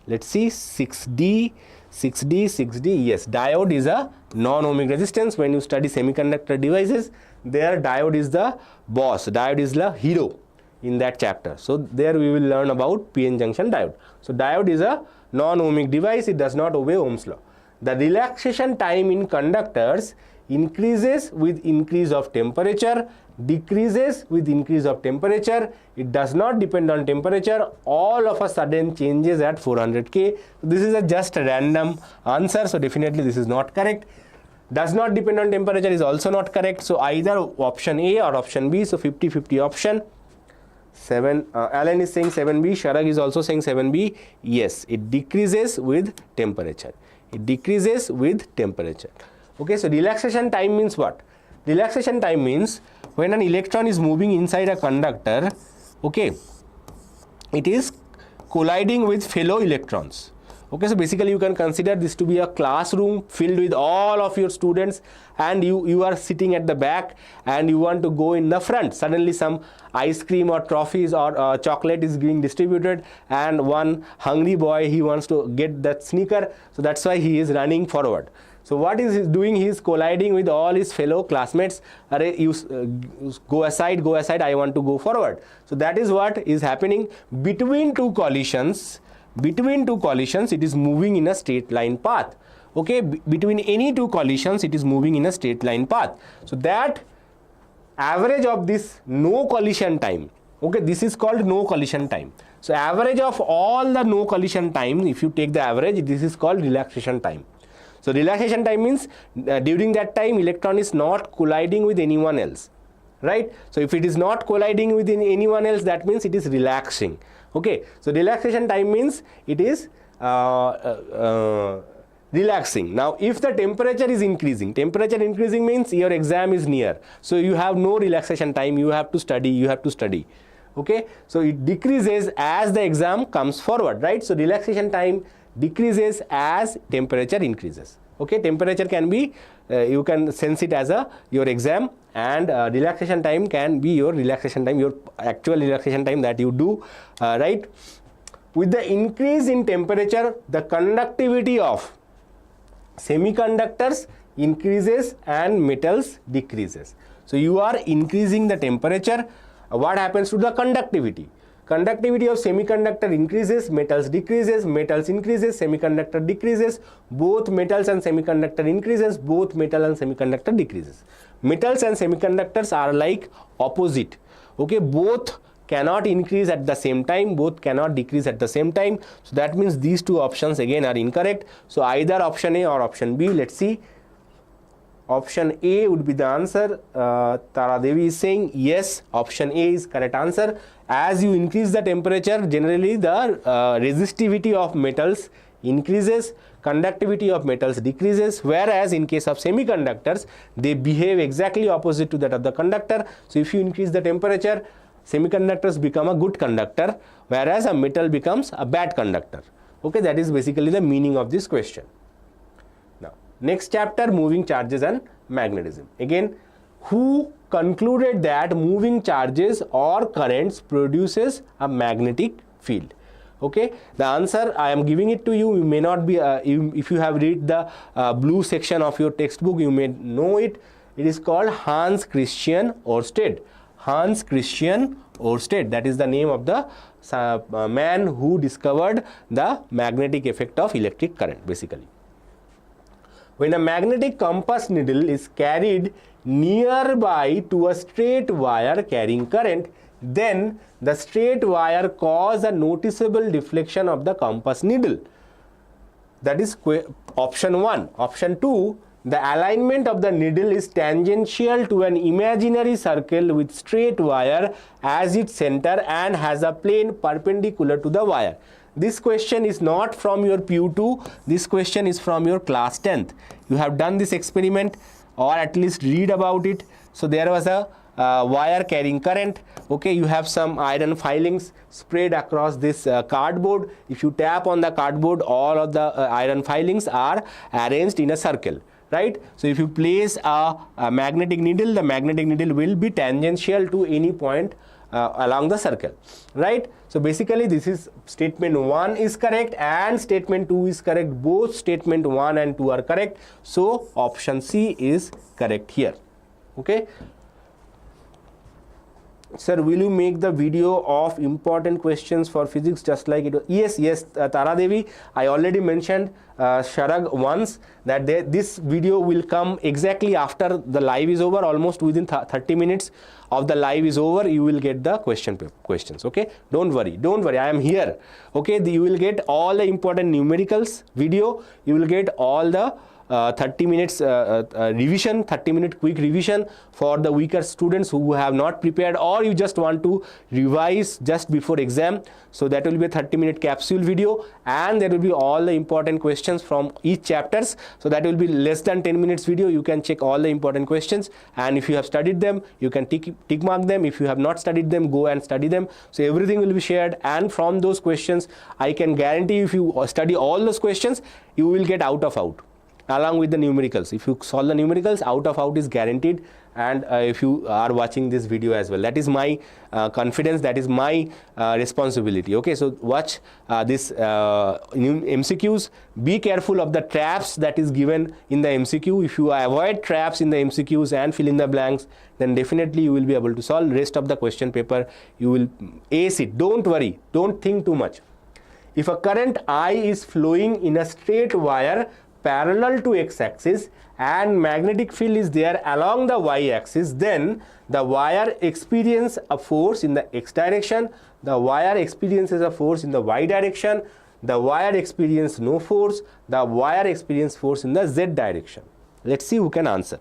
Let's see, 6D. Yes, diode is a non-ohmic resistance. When you study semiconductor devices, there diode is the boss, diode is the hero in that chapter. So there we will learn about PN junction diode. So diode is a non-ohmic device, it does not obey Ohm's law. The relaxation time in conductors increases with increase of temperature, decreases with increase of temperature. It does not depend on temperature, all of a sudden changes at 400 K. This is a just a random answer, so definitely this is not correct. Does not depend on temperature is also not correct, so either option A or option B, so 50-50 option. 7, Alan is saying 7B, Sharag is also saying 7B. Yes, it decreases with temperature. It decreases with temperature. Okay, so relaxation time means what? Relaxation time means when an electron is moving inside a conductor, okay, it is colliding with fellow electrons. Okay, so basically you can consider this to be a classroom filled with all of your students, and you are sitting at the back and you want to go in the front. Suddenly some ice cream or trophies or chocolate is being distributed, and one hungry boy, he wants to get that sneaker, so that's why he is running forward. So what is he doing? He is colliding with all his fellow classmates. You go aside, I want to go forward. So that is what is happening between two collisions. Between two collisions, it is moving in a straight line path. Okay, between any two collisions, it is moving in a straight line path. So that average of this no collision time, okay, this is called no collision time. So average of all the no collision time, if you take the average, this is called relaxation time. So relaxation time means during that time electron is not colliding with anyone else, right? So if it is not colliding with anyone else, that means it is relaxing. Okay, so relaxation time means it is relaxing. Now if the temperature is increasing, means your exam is near, so you have no relaxation time, you have to study. Okay, so it decreases as the exam comes forward, right? So relaxation time decreases as temperature increases. Okay, temperature can be you can sense it as your exam, and relaxation time can be your relaxation time, your actual relaxation time that you do, right? With the increase in temperature, the conductivity of semiconductors increases and metals decreases. So you are increasing the temperature. What happens to the conductivity? Conductivity of semiconductor increases, metals decreases, metals increases, semiconductor decreases, both metals and semiconductor increases, both metal and semiconductor decreases. Metals and semiconductors are like opposite. Okay, both cannot increase at the same time, both cannot decrease at the same time. So that means these two options again are incorrect. So either option A or option B. Let's see. Option A would be the answer. Tara Devi is saying yes, option A is correct answer. As you increase the temperature, generally the resistivity of metals increases, conductivity of metals decreases, whereas in case of semiconductors, they behave exactly opposite to that of the conductor. So if you increase the temperature, semiconductors become a good conductor, whereas a metal becomes a bad conductor. Okay, that is basically the meaning of this question. Next chapter, moving charges and magnetism. Again, who concluded that moving charges or currents produces a magnetic field? Okay, the answer I am giving it to you. You may not be if you have read the blue section of your textbook, you may know it. It is called Hans Christian Ørsted. Hans Christian Ørsted, that is the name of the man who discovered the magnetic effect of electric current basically. When a magnetic compass needle is carried nearby to a straight wire carrying current, then the straight wire causes a noticeable deflection of the compass needle. That is option 1. Option 2, the alignment of the needle is tangential to an imaginary circle with straight wire as its center and has a plane perpendicular to the wire. This question is not from your PU2, this question is from your class 10th. You have done this experiment or at least read about it. So there was a wire carrying current. Okay, you have some iron filings spread across this cardboard. If you tap on the cardboard, all of the iron filings are arranged in a circle, right? So if you place a magnetic needle, the magnetic needle will be tangential to any point along the circle, right? So basically this is statement 1 is correct and statement 2 is correct. Both statement 1 and 2 are correct. So option C is correct here. Okay. Sir, will you make the video of important questions for physics just like it was? Yes, Tara Devi, I already mentioned Sharag once that this video will come exactly after the live is over, almost within 30 minutes of the live is over, you will get the questions, okay? Don't worry, I am here, okay? You will get all the important numericals video, you will get all the 30 minutes revision, 30-minute quick revision for the weaker students who have not prepared, or you just want to revise just before exam. So that will be a 30-minute capsule video, and there will be all the important questions from each chapters. So that will be less than 10 minutes video. You can check all the important questions, and if you have studied them, you can tick mark them. If you have not studied them, go and study them. So everything will be shared, and from those questions, I can guarantee if you study all those questions, you will get out of out along with the numericals. If you solve the numericals, out of out is guaranteed. And if you are watching this video as well, that is my confidence, that is my responsibility. Okay, so watch this MCQs. Be careful of the traps that is given in the MCQ. If you avoid traps in the MCQs and fill in the blanks, then definitely you will be able to solve rest of the question paper. You will ace it. Don't worry, don't think too much. If a current I is flowing in a straight wire parallel to x-axis and magnetic field is there along the y-axis, then the wire experiences a force in the x direction, the wire experiences a force in the y direction, the wire experiences no force, the wire experiences force in the z direction. Let's see who can answer.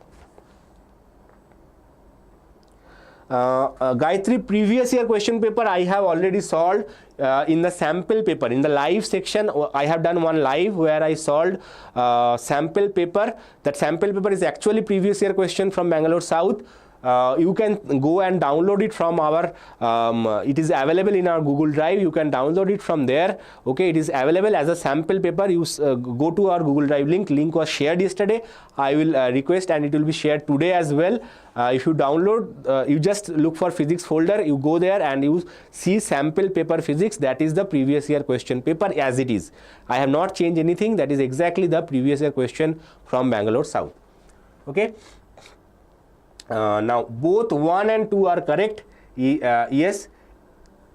Gayatri, previous year question paper I have already solved in the sample paper. In the live section, I have done one live where I solved sample paper. That sample paper is actually previous year question from Bangalore South. You can go and download it from our it is available in our Google Drive. You can download it from there. Okay, it is available as a sample paper. You go to our Google Drive link was shared yesterday. I will request, and it will be shared today as well. If you download, you just look for physics folder, you go there and you see sample paper physics. That is the previous year question paper as it is. I have not changed anything. That is exactly the previous year question from Bangalore South. Okay. Now both 1 and 2 are correct. Yes,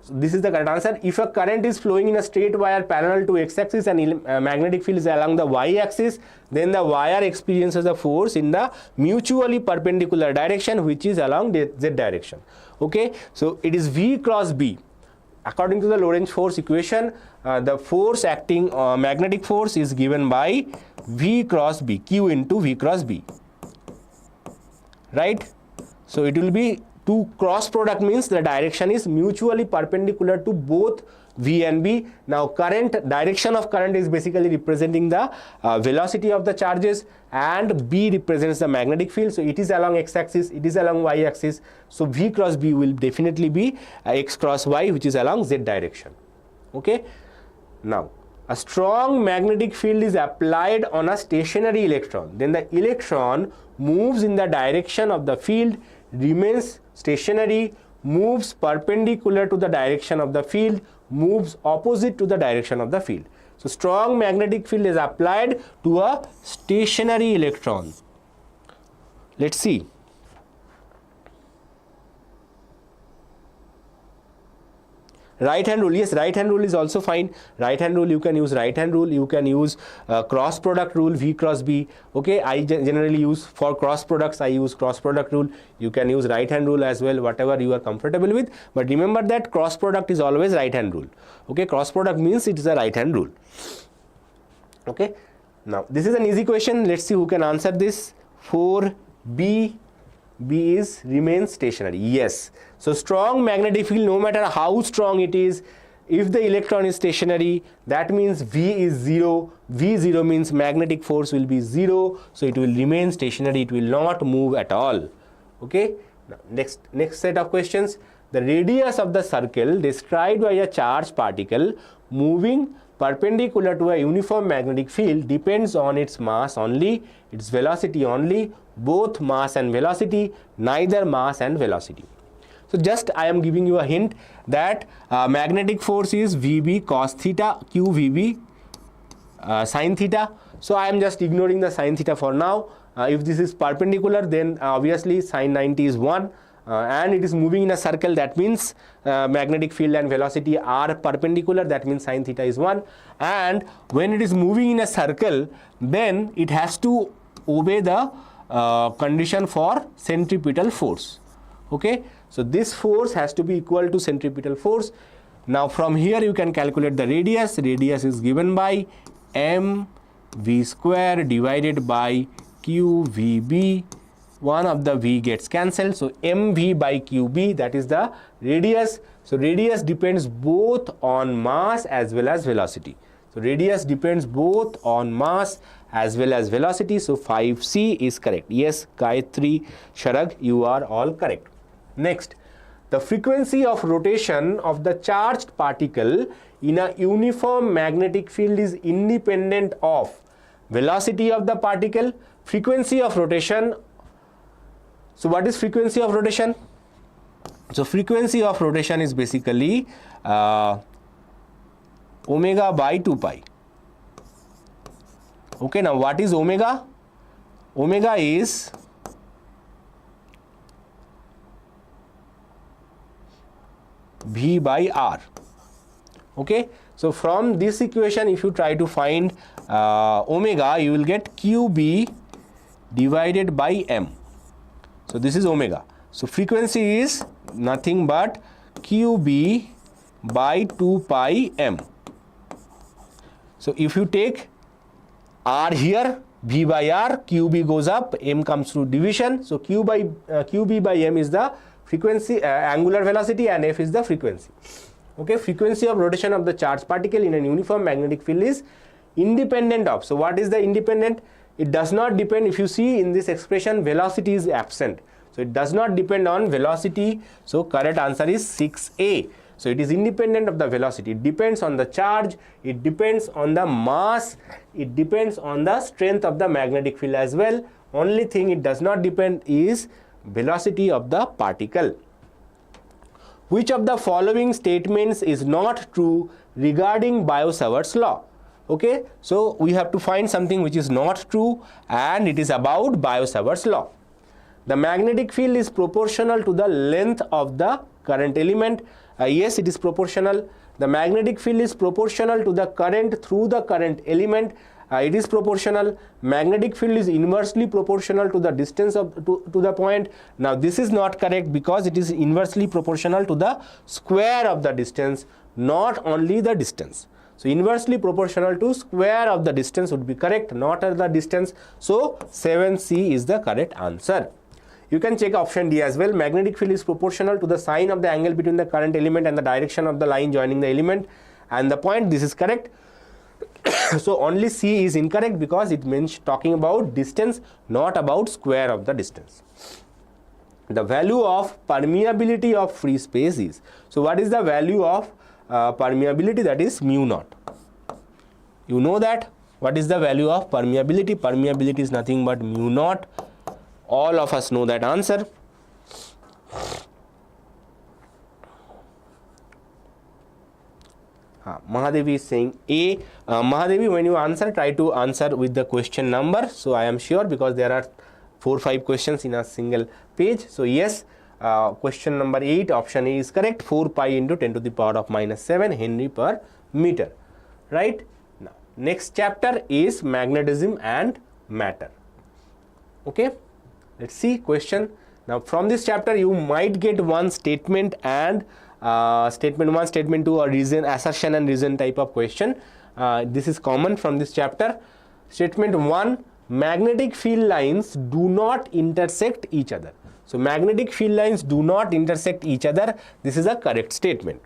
so this is the correct answer. If a current is flowing in a straight wire parallel to x-axis and magnetic field is along the y-axis, then the wire experiences a force in the mutually perpendicular direction, which is along the z direction. Okay, so it is V cross B. According to the Lorentz force equation, the force acting magnetic force is given by V cross B, Q into V cross B. Right, so it will be to cross product means the direction is mutually perpendicular to both V and B. Now direction of current is basically representing the velocity of the charges, and B represents the magnetic field. So it is along x-axis, it is along y-axis. So V cross B will definitely be x cross y, which is along z direction. Okay, now a strong magnetic field is applied on a stationary electron. Then the electron moves in the direction of the field, remains stationary, moves perpendicular to the direction of the field, moves opposite to the direction of the field. So strong magnetic field is applied to a stationary electron. Let's see. Right hand rule, yes, right hand rule is also fine. Right hand rule, you can use right hand rule, you can use cross product rule, V cross B. Okay, I generally use for cross products, I use cross product rule. You can use right hand rule as well, whatever you are comfortable with. But remember that cross product is always right hand rule. Okay, cross product means it is a right hand rule. Okay, now this is an easy question. Let's see who can answer this. 4B. B is remains stationary. Yes. So strong magnetic field, no matter how strong it is, if the electron is stationary, that means V is 0. V0 means magnetic force will be 0. So it will remain stationary. It will not move at all. Okay. Now, next set of questions. The radius of the circle described by a charged particle moving perpendicular to a uniform magnetic field depends on its mass only, its velocity only, both mass and velocity, neither mass and velocity. So just I am giving you a hint that magnetic force is VB cos theta, Q VB sin theta. So I am just ignoring the sin theta for now. If this is perpendicular, then obviously sin 90 is 1. And it is moving in a circle, that means magnetic field and velocity are perpendicular, that means sin theta is 1. And when it is moving in a circle, then it has to obey the condition for centripetal force. Okay, so this force has to be equal to centripetal force. Now from here you can calculate the radius. Radius is given by mv square divided by qvb. One of the v gets cancelled, so mv by qb, that is the radius. So radius depends both on mass as well as velocity. So radius depends both on mass as well as velocity. So 5C is correct. Yes, Gayatri, Sharag, you are all correct. Next, the frequency of rotation of the charged particle in a uniform magnetic field is independent of velocity of the particle, frequency of rotation. So what is frequency of rotation? So frequency of rotation is basically omega by 2 pi. Okay, now what is omega? Omega is V by R. Okay, so from this equation, if you try to find omega, you will get QB divided by M. So this is omega. So frequency is nothing but QB by 2 pi M. So if you take R here, V by R, QB goes up, M comes through division. So QB by M is the frequency, angular velocity, and F is the frequency. Okay, frequency of rotation of the charged particle in an uniform magnetic field is independent of. So what is the independent? It does not depend. If you see in this expression, velocity is absent. So it does not depend on velocity. So correct answer is 6A. So it is independent of the velocity. It depends on the charge. It depends on the mass. It depends on the strength of the magnetic field as well. Only thing it does not depend is velocity of the particle. Which of the following statements is not true regarding Biot-Savart's law? Okay, so we have to find something which is not true, and it is about Biot-Savart's law. The magnetic field is proportional to the length of the current element. Yes, it is proportional. The magnetic field is proportional to the current through the current element. It is proportional. Magnetic field is inversely proportional to the distance to the point. Now this is not correct because it is inversely proportional to the square of the distance, not only the distance. So inversely proportional to square of the distance would be correct, not the distance. So 7C is the correct answer. You can check option D as well. Magnetic field is proportional to the sine of the angle between the current element and the direction of the line joining the element and the point. This is correct. So only C is incorrect because it means talking about distance, not about square of the distance. The value of permeability of free space is, so what is the value of permeability? That is mu naught. You know that. What is the value of permeability? Permeability is nothing but mu naught. All of us know that answer. Mahadevi is saying A. Mahadevi, when you answer, try to answer with the question number. So I am sure, because there are 4-5 questions in a single page. So yes, question number 8, option A is correct. 4 pi into 10 to the power of minus 7 Henry per meter. Right? Now, next chapter is magnetism and matter. Okay, let's see question. Now, from this chapter, you might get one statement and statement 1, statement 2, or reason, assertion and reason type of question. This is common from this chapter. Statement 1, magnetic field lines do not intersect each other. So, magnetic field lines do not intersect each other. This is a correct statement.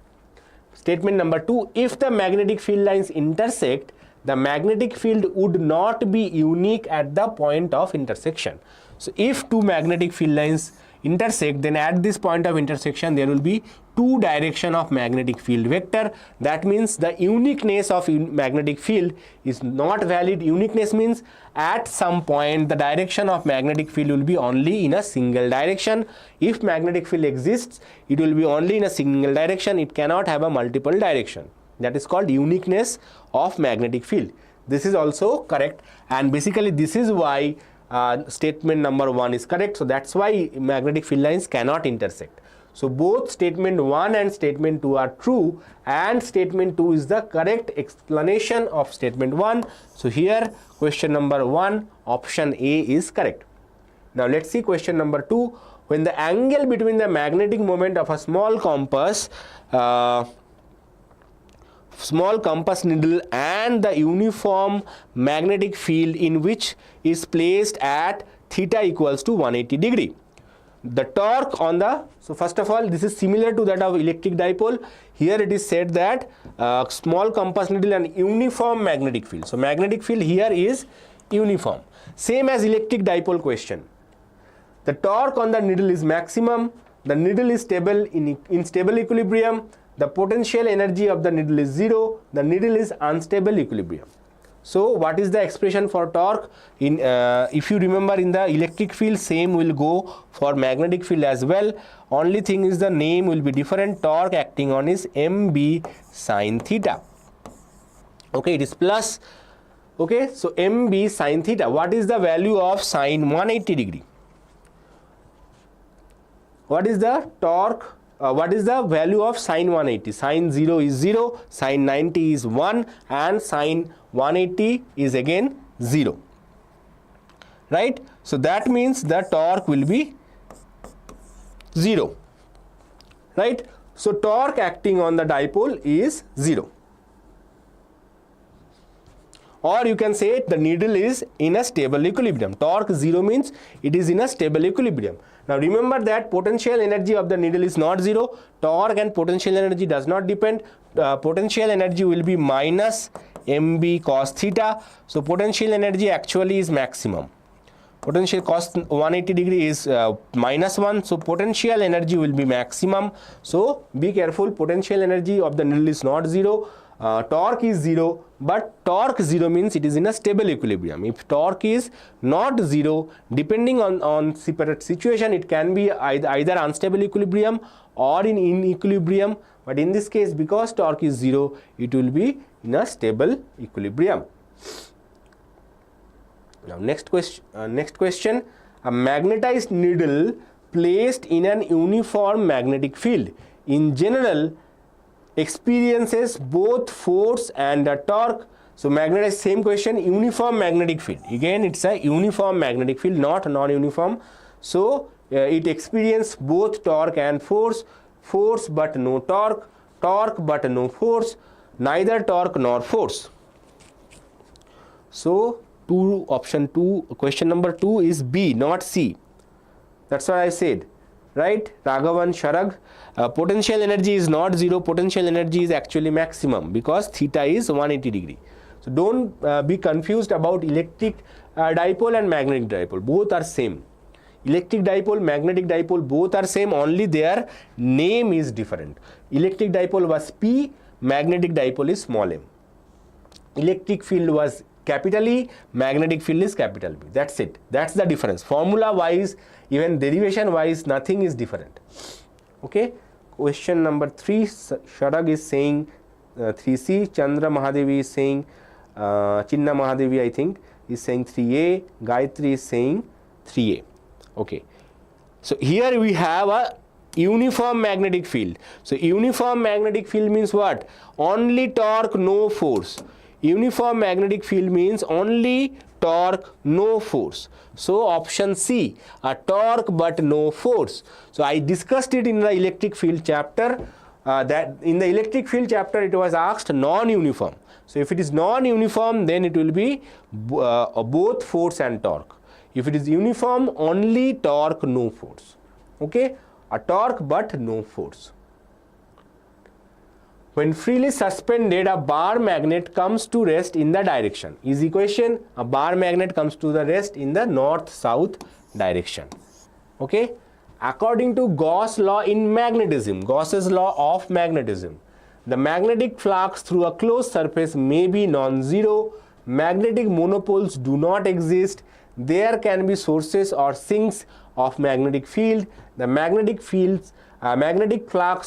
Statement number 2, if the magnetic field lines intersect, the magnetic field would not be unique at the point of intersection. So, if two magnetic field lines intersect, then at this point of intersection there will be two direction of magnetic field vector. That means the uniqueness of magnetic field is not valid. Uniqueness means at some point the direction of magnetic field will be only in a single direction. If magnetic field exists, it will be only in a single direction. It cannot have a multiple direction. That is called uniqueness of magnetic field. This is also correct, and basically this is why statement number 1 is correct. So that's why magnetic field lines cannot intersect. So both statement 1 and statement 2 are true, and statement 2 is the correct explanation of statement 1. So here question number 1, option A is correct. Now let's see question number 2. When the angle between the magnetic moment of a small compass needle and the uniform magnetic field in which is placed at theta equals to 180 degree. The torque on the, so first of all, this is similar to that of electric dipole. Here it is said that small compass needle and uniform magnetic field. So magnetic field here is uniform. Same as electric dipole question. The torque on the needle is maximum. The needle is stable in stable equilibrium. The potential energy of the needle is 0. The needle is unstable equilibrium. So what is the expression for torque? In if you remember, in the electric field, same will go for magnetic field as well. Only thing is the name will be different. Torque acting on is mb sine theta. Okay, it is plus. Okay, so mb sine theta. What is the value of sine 180 degree? What is the torque? What is the value of sine 180? Sine 0 is 0, sine 90 is 1, and sine 180 is again 0. Right? So that means the torque will be 0. Right? So torque acting on the dipole is 0. Or you can say the needle is in a stable equilibrium. Torque 0 means it is in a stable equilibrium. Now remember that potential energy of the needle is not 0. Torque and potential energy does not depend. Potential energy will be minus mb cos theta. So potential energy actually is maximum. Potential cos 180 degree is minus 1. So potential energy will be maximum. So be careful, potential energy of the needle is not 0. Torque is 0, but torque 0 means it is in a stable equilibrium. If torque is not 0, depending on separate situation, it can be either unstable equilibrium or in equilibrium, but in this case, because torque is 0, it will be in a stable equilibrium. Now next question, a magnetized needle placed in an uniform magnetic field in general experiences both force and a torque. So magnetized, same question, uniform magnetic field. Again, it's a uniform magnetic field, not non-uniform. So it experiences both torque and force. Force but no torque. Torque but no force. Neither torque nor force. So option 2, question number 2 is B, not C. That's what I said. Right? Raghavan Sharag. Potential energy is not 0. Potential energy is actually maximum because theta is 180 degree. So don't be confused about electric dipole and magnetic dipole. Both are same. Electric dipole, magnetic dipole, both are same. Only their name is different. Electric dipole was P. Magnetic dipole is small m. Electric field was capital E. Magnetic field is capital B. That's it. That's the difference. Formula wise, even derivation wise, nothing is different. Okay. Question number 3, Sharag is saying 3C. Chandra Mahadevi is saying, Chinna Mahadevi I think is saying 3A. Gayatri is saying 3A. Okay. So here we have a uniform magnetic field. So uniform magnetic field means what? Only torque, no force. Uniform magnetic field means only torque, no force. So option C, a torque but no force. So I discussed it in the electric field chapter. That in the electric field chapter it was asked non-uniform. So if it is non-uniform, then it will be both force and torque. If it is uniform, only torque, no force. Okay, a torque but no force. When freely suspended, a bar magnet comes to rest in the direction. Easy question. A bar magnet comes to the rest in the north-south direction. Okay. According to Gauss law in magnetism, Gauss's law of magnetism, the magnetic flux through a closed surface may be non-zero. Magnetic monopoles do not exist. There can be sources or sinks of magnetic field. The magnetic flux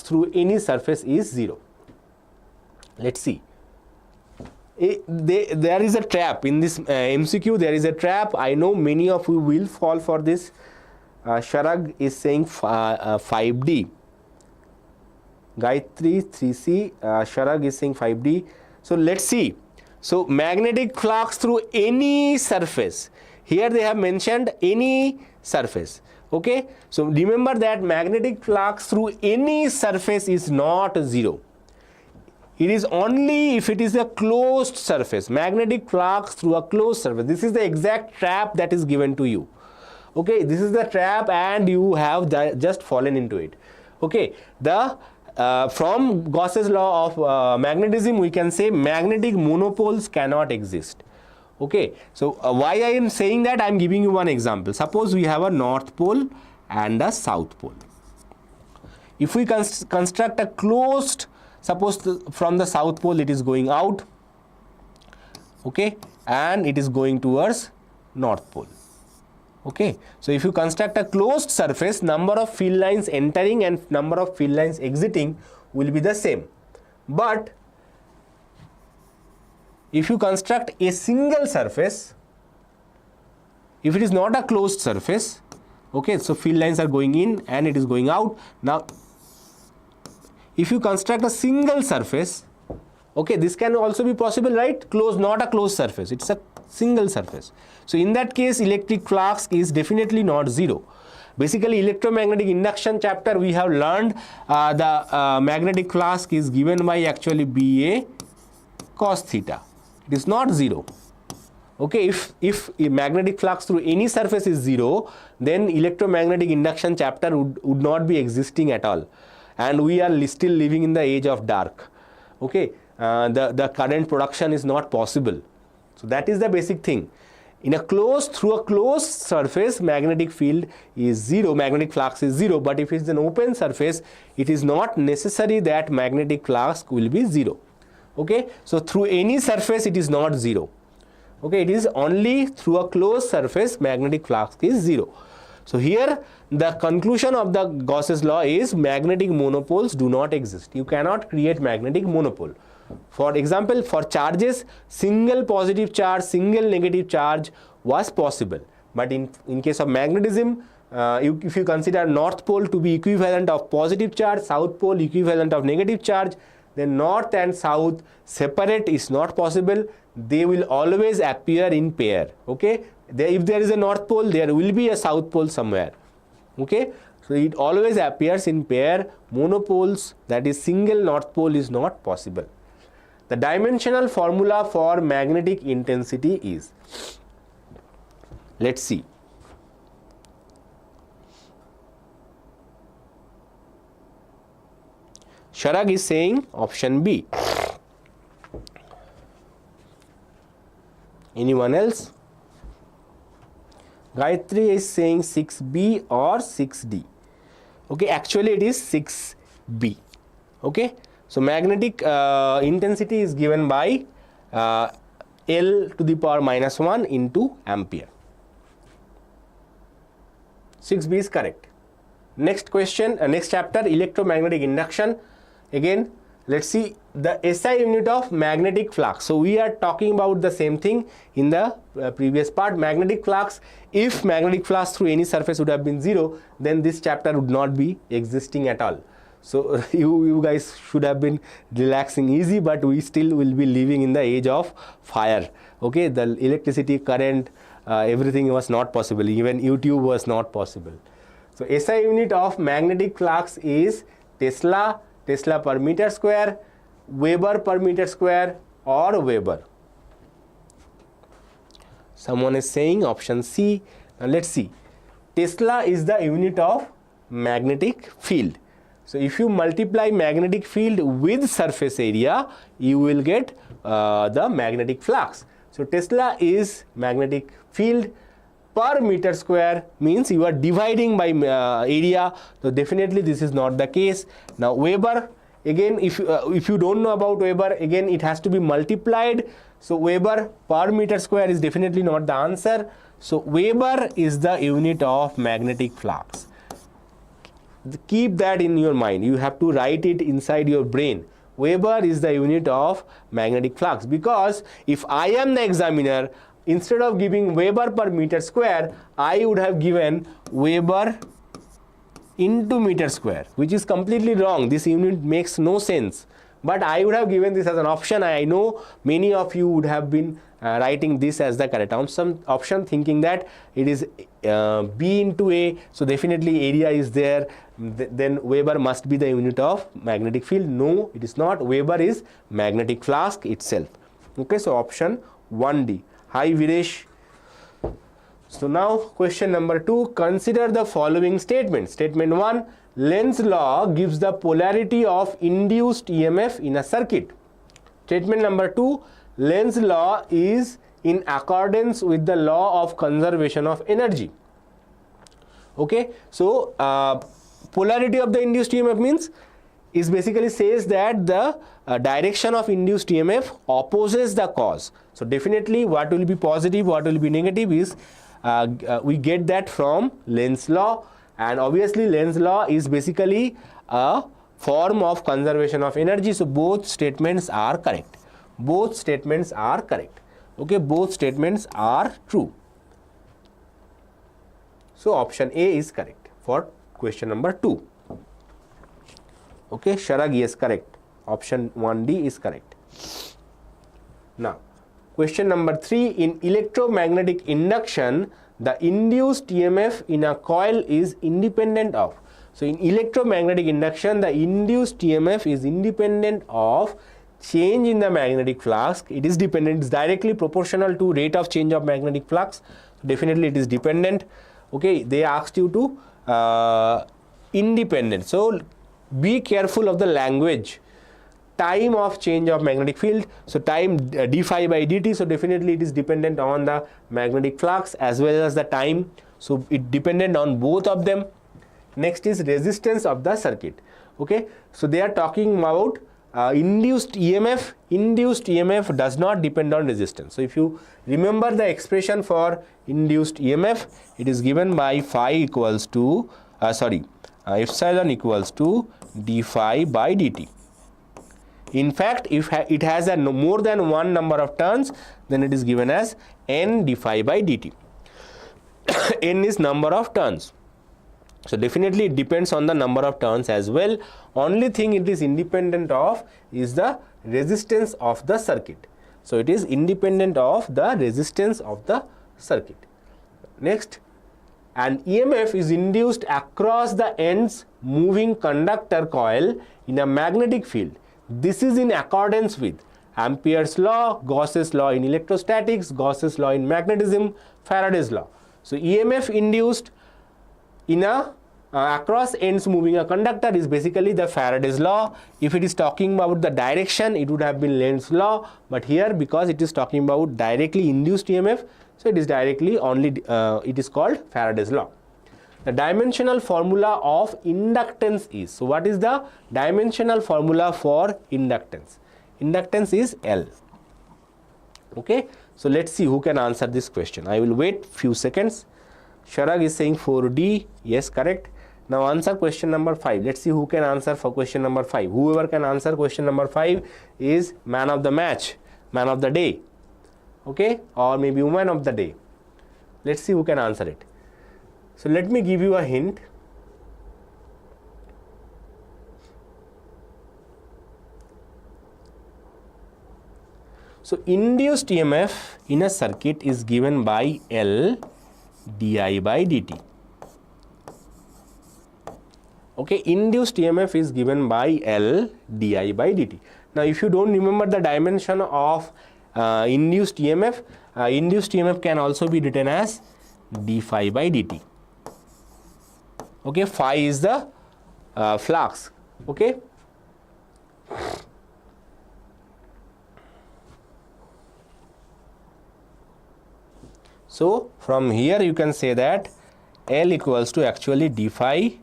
through any surface is zero. Let's see. There is a trap in this MCQ. There is a trap. I know many of you will fall for this. Sharag is saying 5D. Gayatri 3C. Sharag is saying 5D. So let's see. So magnetic flux through any surface. Here they have mentioned any surface. Okay. So remember that magnetic flux through any surface is not zero. It is only if it is a closed surface. Magnetic flux through a closed surface. This is the exact trap that is given to you. Okay, this is the trap and you have just fallen into it. Okay, from Gauss's law of magnetism, we can say magnetic monopoles cannot exist. Okay, so why I am saying that, I am giving you one example. Suppose we have a north pole and a south pole. If we construct a closed, suppose from the south pole it is going out, okay, and it is going towards north pole. Okay, so if you construct a closed surface, number of field lines entering and number of field lines exiting will be the same. But if you construct a single surface, if it is not a closed surface, okay, so field lines are going in and it is going out. Now if you construct a single surface, okay, this can also be possible, right? Closed, not a closed surface, it's a single surface. So in that case, electric flux is definitely not zero. Basically, electromagnetic induction chapter we have learned the magnetic flux is given by actually BA cos theta. It is not zero. Okay, if a magnetic flux through any surface is zero, then electromagnetic induction chapter would not be existing at all. And we are still living in the age of dark. Okay, the current production is not possible. So that is the basic thing. Through a closed surface, magnetic field is zero, magnetic flux is zero. But if it is an open surface, it is not necessary that magnetic flux will be zero. Okay, so through any surface it is not zero. Okay, it is only through a closed surface magnetic flux is zero. So here the conclusion of the Gauss's law is magnetic monopoles do not exist. You cannot create magnetic monopole. For example, for charges, single positive charge, single negative charge was possible. But in case of magnetism, if you consider north pole to be equivalent of positive charge, south pole equivalent of negative charge, then north and south separate is not possible. They will always appear in pair. Okay, if there is a north pole, there will be a south pole somewhere. Okay, so it always appears in pair. Monopoles, that is single north pole, is not possible. The dimensional formula for magnetic intensity is, let's see. Sharag is saying option B. Anyone else? Gayatri is saying 6B or 6D. Okay, actually it is 6B. Okay, so magnetic intensity is given by L to the power minus 1 into ampere. 6B is correct. Next question, next chapter, electromagnetic induction. Again, let's see the SI unit of magnetic flux. So we are talking about the same thing in the previous part. Magnetic flux, if magnetic flux through any surface would have been 0, then this chapter would not be existing at all. So you guys should have been relaxing easy, but we still will be living in the age of fire. Okay, the electricity, current, everything was not possible. Even YouTube was not possible. So SI unit of magnetic flux is Tesla, Tesla per meter square, Weber per meter square, or Weber. Someone is saying option C. Now let's see. Tesla is the unit of magnetic field. So if you multiply magnetic field with surface area, you will get the magnetic flux. So Tesla is magnetic field per meter square, means you are dividing by area. So definitely this is not the case. Now Weber, again, if you don't know about Weber, again it has to be multiplied. So Weber per meter square is definitely not the answer. So Weber is the unit of magnetic flux. Keep that in your mind. You have to write it inside your brain. Weber is the unit of magnetic flux, because if I am the examiner, instead of giving Weber per meter square, I would have given Weber into meter square, which is completely wrong. This unit makes no sense. But I would have given this as an option. I know many of you would have been writing this as the correct option, thinking that it is B into A, so definitely area is there, then Weber must be the unit of magnetic field. No, it is not. Weber is magnetic flux itself. Okay, so option 1D. Hi Viresh. So now question number 2, consider the following statement. Statement 1, Lenz's law gives the polarity of induced EMF in a circuit. Statement number 2, Lenz's law is in accordance with the law of conservation of energy. Okay, so polarity of the induced EMF means is basically says that the direction of induced EMF opposes the cause. So definitely what will be positive, what will be negative is we get that from Lenz's law, and obviously Lenz's law is basically a form of conservation of energy. So both statements are correct. Both statements are correct. Okay, both statements are true. So option A is correct for question number 2. Okay, Sharag, yes, correct. Option 1D is correct. Now, question number 3, in electromagnetic induction, the induced EMF in a coil is independent of. So in electromagnetic induction, the induced EMF is independent of change in the magnetic flux. It is dependent, it is directly proportional to rate of change of magnetic flux. Definitely it is dependent. Okay, they asked you to independent. So be careful of the language. Time of change of magnetic field, so time d phi by dt, so definitely it is dependent on the magnetic flux as well as the time, so it dependent on both of them. Next is resistance of the circuit. Okay, so they are talking about induced EMF. Induced EMF does not depend on resistance. So if you remember the expression for induced EMF, it is given by phi equals to epsilon equals to d phi by dt. In fact, if it has a more than one number of turns, then it is given as n d phi by dt. N is number of turns. So definitely it depends on the number of turns as well. Only thing it is independent of is the resistance of the circuit. So it is independent of the resistance of the circuit. Next, an EMF is induced across the ends moving conductor coil in a magnetic field. This is in accordance with Ampere's law, Gauss's law in electrostatics, Gauss's law in magnetism, Faraday's law. So EMF induced in a across ends moving a conductor is basically the Faraday's law. If it is talking about the direction, it would have been Lenz's law, but here because it is talking about directly induced EMF, so it is directly only it is called Faraday's law. The dimensional formula of inductance is, so what is the dimensional formula for inductance? Inductance is L. Okay, so let's see who can answer this question. I will wait few seconds. Sharag is saying 4D, yes, correct. Now answer question number 5. Let's see who can answer for question number 5. Whoever can answer question number 5 is man of the match, man of the day, okay, or maybe woman of the day. Let's see who can answer it. So let me give you a hint. So induced EMF in a circuit is given by L di by dt. Okay, induced EMF is given by L di by dt. Now if you don't remember the dimension of induced EMF can also be written as d phi by dt. Okay, phi is the flux. Okay. So from here you can say that L equals to actually d phi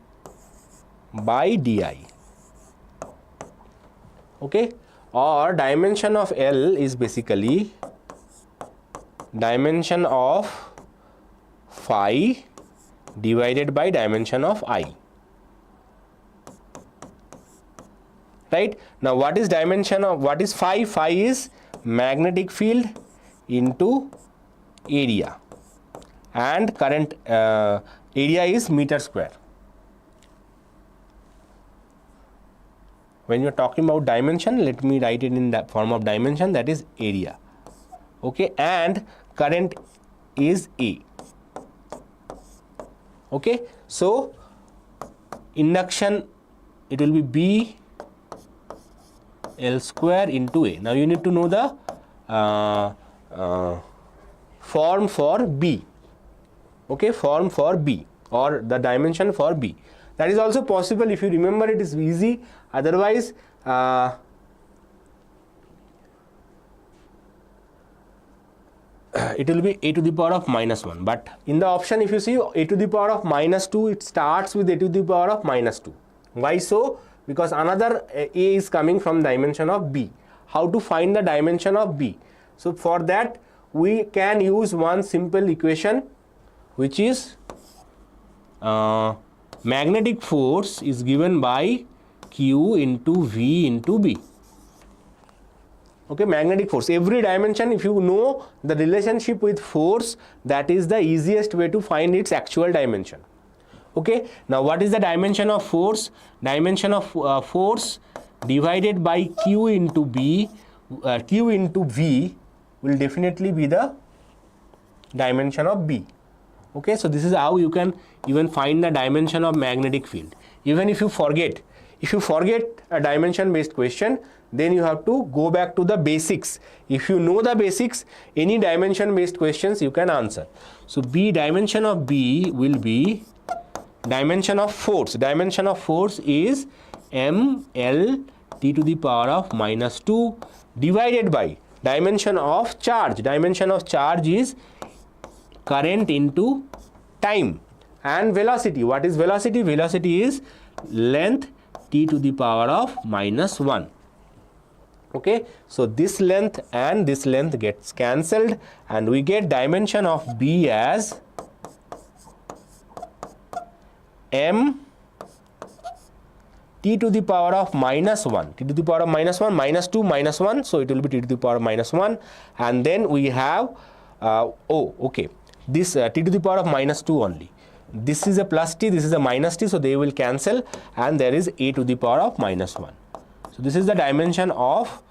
by di. Okay, or dimension of L is basically dimension of phi divided by dimension of I. Right? Now what is dimension of, what is phi? Phi is magnetic field into area, and current area is meter square. When you are talking about dimension, let me write it in the form of dimension, that is area. Okay, and current is A. Okay, so induction, it will be B L square into A. Now you need to know the form for B. Okay, form for B or the dimension for B. That is also possible. If you remember, it is easy. Otherwise it will be a to the power of minus 1. But in the option, if you see a to the power of minus 2, it starts with a to the power of minus 2. Why so? Because another A is coming from dimension of B. How to find the dimension of B? So for that we can use one simple equation, which is magnetic force is given by Q into V into B. Okay, magnetic force, every dimension, if you know the relationship with force, that is the easiest way to find its actual dimension. Okay, now what is the dimension of force? Dimension of force divided by Q into B, Q into V will definitely be the dimension of B. Okay, so this is how you can even find the dimension of magnetic field. Even if you forget a dimension based question, then you have to go back to the basics. If you know the basics, any dimension based questions you can answer. So B, dimension of B will be dimension of force. Dimension of force is mL t to the power of minus 2 divided by dimension of charge. Dimension of charge is current into time, and velocity. What is velocity? Velocity is length t to the power of minus 1. Okay, so this length and this length gets cancelled, and we get dimension of B as m t to the power of minus 1, t to the power of minus 1, minus 2, minus 1, so it will be t to the power of minus 1, and then we have this t to the power of minus 2 only. This is a plus t, this is a minus t, so they will cancel, and there is a to the power of minus 1. So this is the dimension of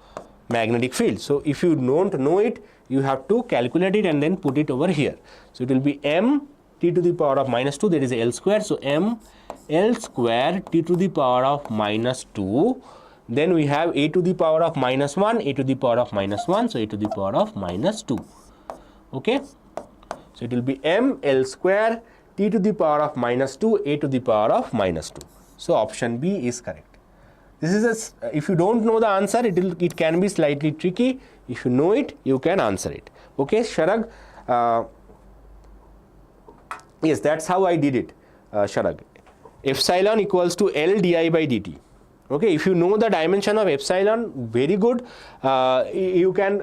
magnetic field. So if you don't know it, you have to calculate it and then put it over here. So it will be m t to the power of minus 2, that is L square. So m L square t to the power of minus 2. Then we have a to the power of minus 1, a to the power of minus 1, so a to the power of minus 2. Okay. So it will be m L square t to the power of minus 2, a to the power of minus 2. So option B is correct. This is if you don't know the answer, it can be slightly tricky. If you know it, you can answer it. Okay, Sharag. Yes, that's how I did it, Sharag. Epsilon equals to L di by dt. Okay, if you know the dimension of epsilon, very good. You can,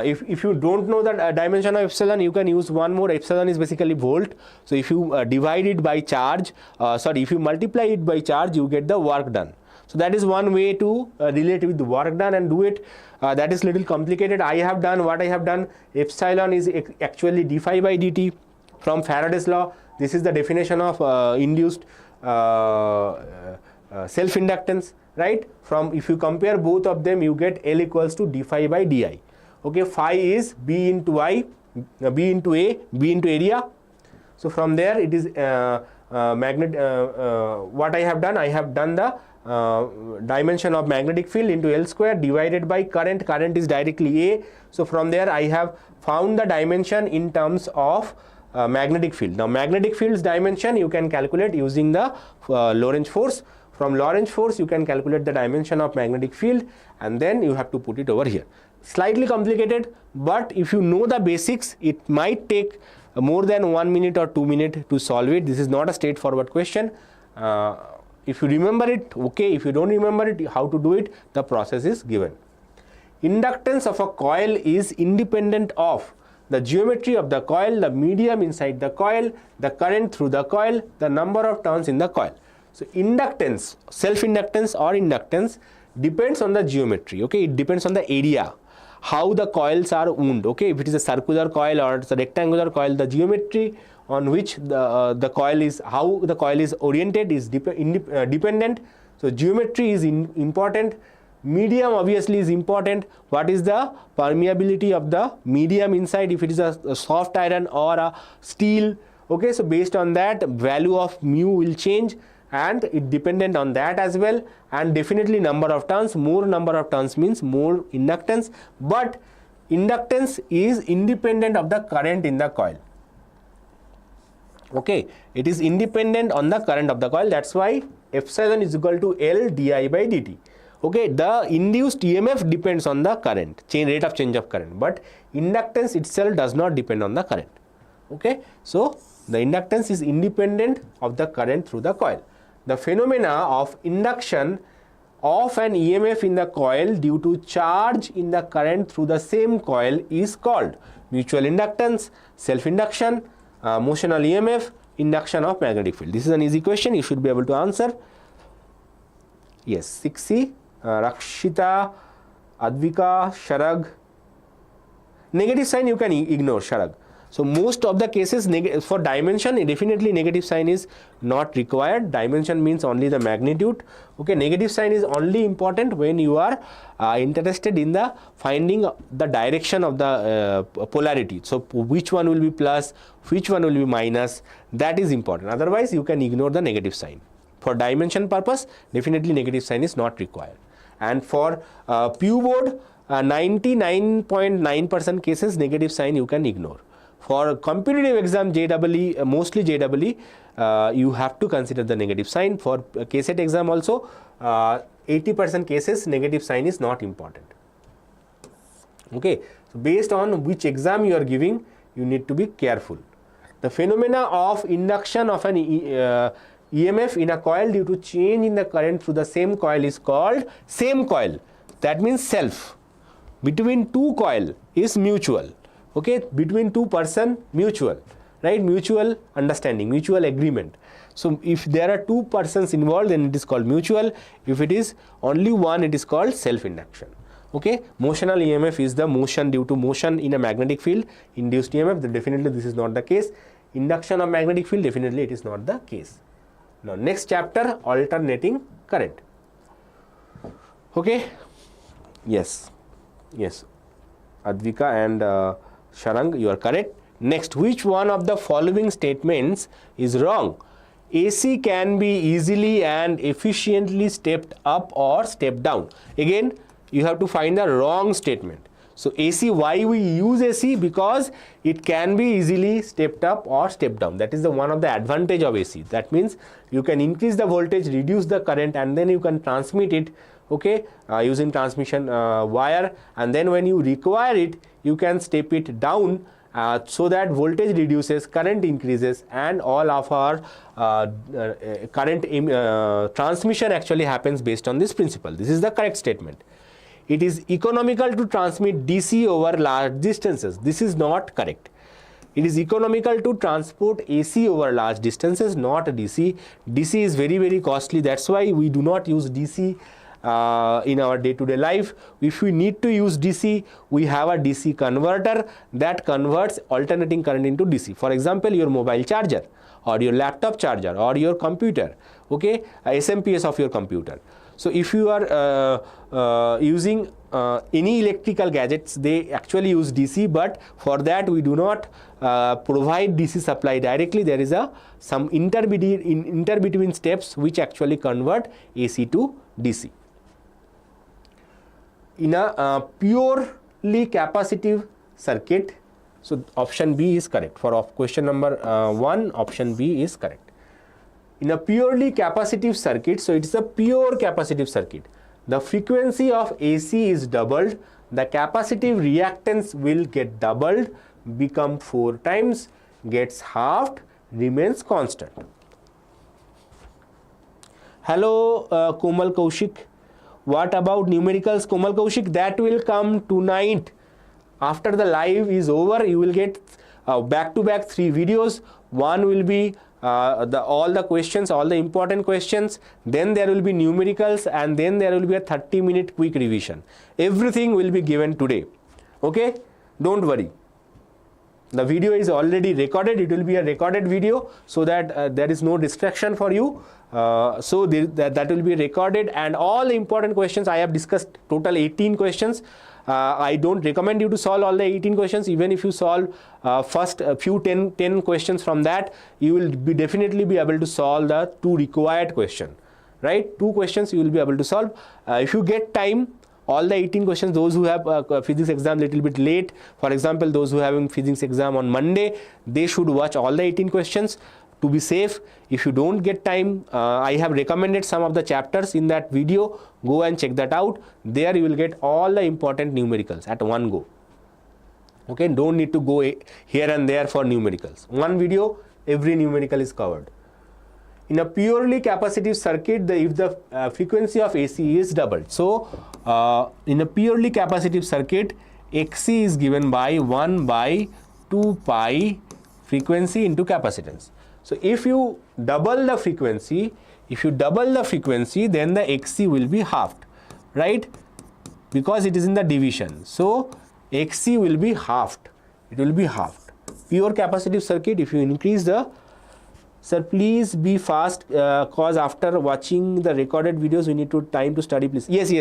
if you don't know the dimension of epsilon, you can use one more. Epsilon is basically volt. So if you divide it by charge, if you multiply it by charge, you get the work done. So that is one way to relate with the work done and do it. That is little complicated. I have done what I have done. Epsilon is actually d phi by dt from Faraday's law. This is the definition of induced self-inductance, right? From, if you compare both of them, you get L equals to d phi by di. Okay, phi is B into I, B into A, B into area. So from there it is what I have done the dimension of magnetic field into L square divided by current. Current is directly A. So from there I have found the dimension in terms of magnetic field. Now magnetic field's dimension you can calculate using the Lorentz force. From Lorentz force you can calculate the dimension of magnetic field, and then you have to put it over here. Slightly complicated, but if you know the basics, it might take more than 1 minute or 2 minutes to solve it. This is not a straightforward question. If you remember it, okay. If you don't remember it, how to do it, the process is given. Inductance of a coil is independent of the geometry of the coil, the medium inside the coil, the current through the coil, the number of turns in the coil. So inductance, self-inductance or inductance depends on the geometry, okay. It depends on the area, how the coils are wound, okay. If it is a circular coil or it's a rectangular coil, the geometry on which the coil is, how the coil is oriented is dependent. So geometry is important. Medium obviously is important. What is the permeability of the medium inside, if it is a soft iron or a steel, okay. So based on that, value of mu will change, and it dependent on that as well. And definitely number of turns, more number of turns means more inductance, but inductance is independent of the current in the coil, okay. It is independent on the current of the coil. That's why epsilon is equal to L di by dt, okay. The induced EMF depends on the current, rate of change of current, but inductance itself does not depend on the current, okay. So the inductance is independent of the current through the coil. The phenomena of induction of an EMF in the coil due to charge in the current through the same coil is called mutual inductance, self-induction, motional EMF, induction of magnetic field. This is an easy question, you should be able to answer. Yes, 6C, Rakshita, Advika, Sharag. Negative sign you can ignore, Sharag. So most of the cases for dimension, definitely negative sign is not required. Dimension means only the magnitude, okay. Negative sign is only important when you are interested in the finding the direction of the polarity. So which one will be plus, which one will be minus, that is important. Otherwise you can ignore the negative sign. For dimension purpose, definitely negative sign is not required. And for PU board, 99.9% cases negative sign you can ignore. For competitive exam JEE, mostly JEE, you have to consider the negative sign. For KCET exam also, 80% cases negative sign is not important, okay. So based on which exam you are giving, you need to be careful. The phenomena of induction of an EMF in a coil due to change in the current through the same coil is called same coil. That means self. Between two coil is mutual, okay. Between two person, mutual, right. Mutual understanding, mutual agreement. So if there are two persons involved, then it is called mutual. If it is only one, it is called self-induction, okay. Motional EMF is the motion due to motion in a magnetic field. Induced EMF, definitely this is not the case. Induction of magnetic field, definitely it is not the case. Now next chapter, alternating current, okay. Yes, Advika and Sharang, you are correct. Next, which one of the following statements is wrong? AC can be easily and efficiently stepped up or stepped down. Again, you have to find the wrong statement. So AC, why we use AC? Because it can be easily stepped up or stepped down. That is the one of the advantage of AC. That means you can increase the voltage, reduce the current, and then you can transmit it, okay, using transmission wire, and then when you require it, you can step it down so that voltage reduces, current increases, and all of our current transmission actually happens based on this principle. This is the correct statement. It is economical to transmit DC over large distances. This is not correct. It is economical to transport AC over large distances, not DC. DC is very, very costly. That's why we do not use DC in our day-to-day life. If we need to use DC, we have a DC converter that converts alternating current into DC. For example, your mobile charger or your laptop charger or your computer, okay, SMPS of your computer. So if you are using any electrical gadgets, they actually use DC, but for that we do not provide DC supply directly. There is some inter-between steps which actually convert AC to DC. In a purely capacitive circuit, so option B is correct. For question number 1, option B is correct. In a purely capacitive circuit, so it's a pure capacitive circuit, the frequency of AC is doubled, the capacitive reactance will get doubled, become 4 times, gets halved, remains constant. Hello Komal Kaushik. What about numericals, Komal Kaushik? That will come tonight. After the live is over, you will get back-to-back 3 videos. One will be all the questions, all the important questions. Then there will be numericals, and then there will be a 30-minute quick revision. Everything will be given today. Okay? Don't worry. The video is already recorded. It will be a recorded video so that there is no distraction for you. So that will be recorded, and all the important questions I have discussed, total 18 questions. I don't recommend you to solve all the 18 questions. Even if you solve first a few 10 questions from that, you will definitely be able to solve the 2 required questions, right? 2 questions you will be able to solve. If you get time, all the 18 questions, those who have physics exam little bit late, for example, those who have physics exam on Monday, they should watch all the 18 questions to be safe. If you don't get time, I have recommended some of the chapters in that video. Go and check that out. There you will get all the important numericals at one go. Okay, don't need to go here and there for numericals. One video, every numerical is covered. In a purely capacitive circuit, if the frequency of AC is doubled. So, in a purely capacitive circuit, XC is given by 1 by 2 pi frequency into capacitance. So, if you double the frequency, then the XC will be halved, right? Because it is in the division. So, XC will be halved. It will be halved. Pure capacitive circuit, if you increase the... Sir, please be fast, cause after watching the recorded videos, we need time to study, please. Yes.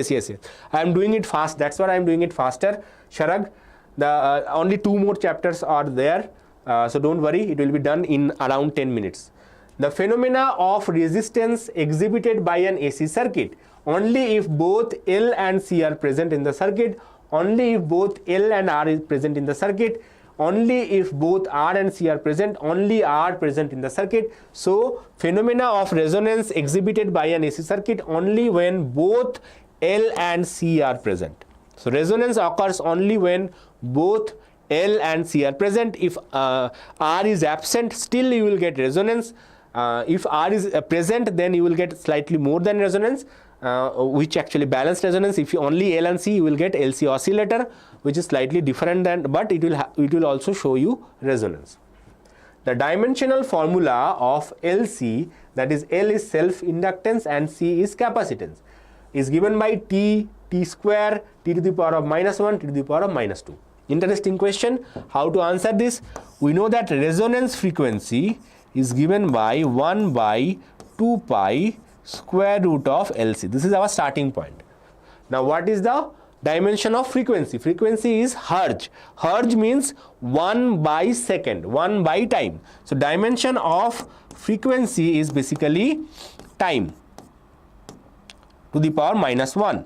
I am doing it fast. That's why I am doing it faster. Sharag, the only 2 more chapters are there. So don't worry, it will be done in around 10 minutes. The phenomena of resistance exhibited by an AC circuit, only if both L and C are present in the circuit, only if both L and R is present in the circuit, only if both R and C are present, only R present in the circuit. So phenomena of resonance exhibited by an AC circuit only when both L and C are present. So resonance occurs only when both L and C are present. If R is absent, still you will get resonance. If R is present, then you will get slightly more than resonance, which actually balanced resonance. If you only L and C, you will get LC oscillator, which is slightly different than, but it will also show you resonance. The dimensional formula of LC, that is L is self-inductance and C is capacitance, is given by T square, T to the power of -1, T to the power of -2. Interesting question. How to answer this? We know that resonance frequency is given by 1 by 2 pi square root of LC. This is our starting point. Now what is the dimension of frequency? Frequency is hertz. Hertz means 1 by second, 1 by time. So dimension of frequency is basically time to the power -1.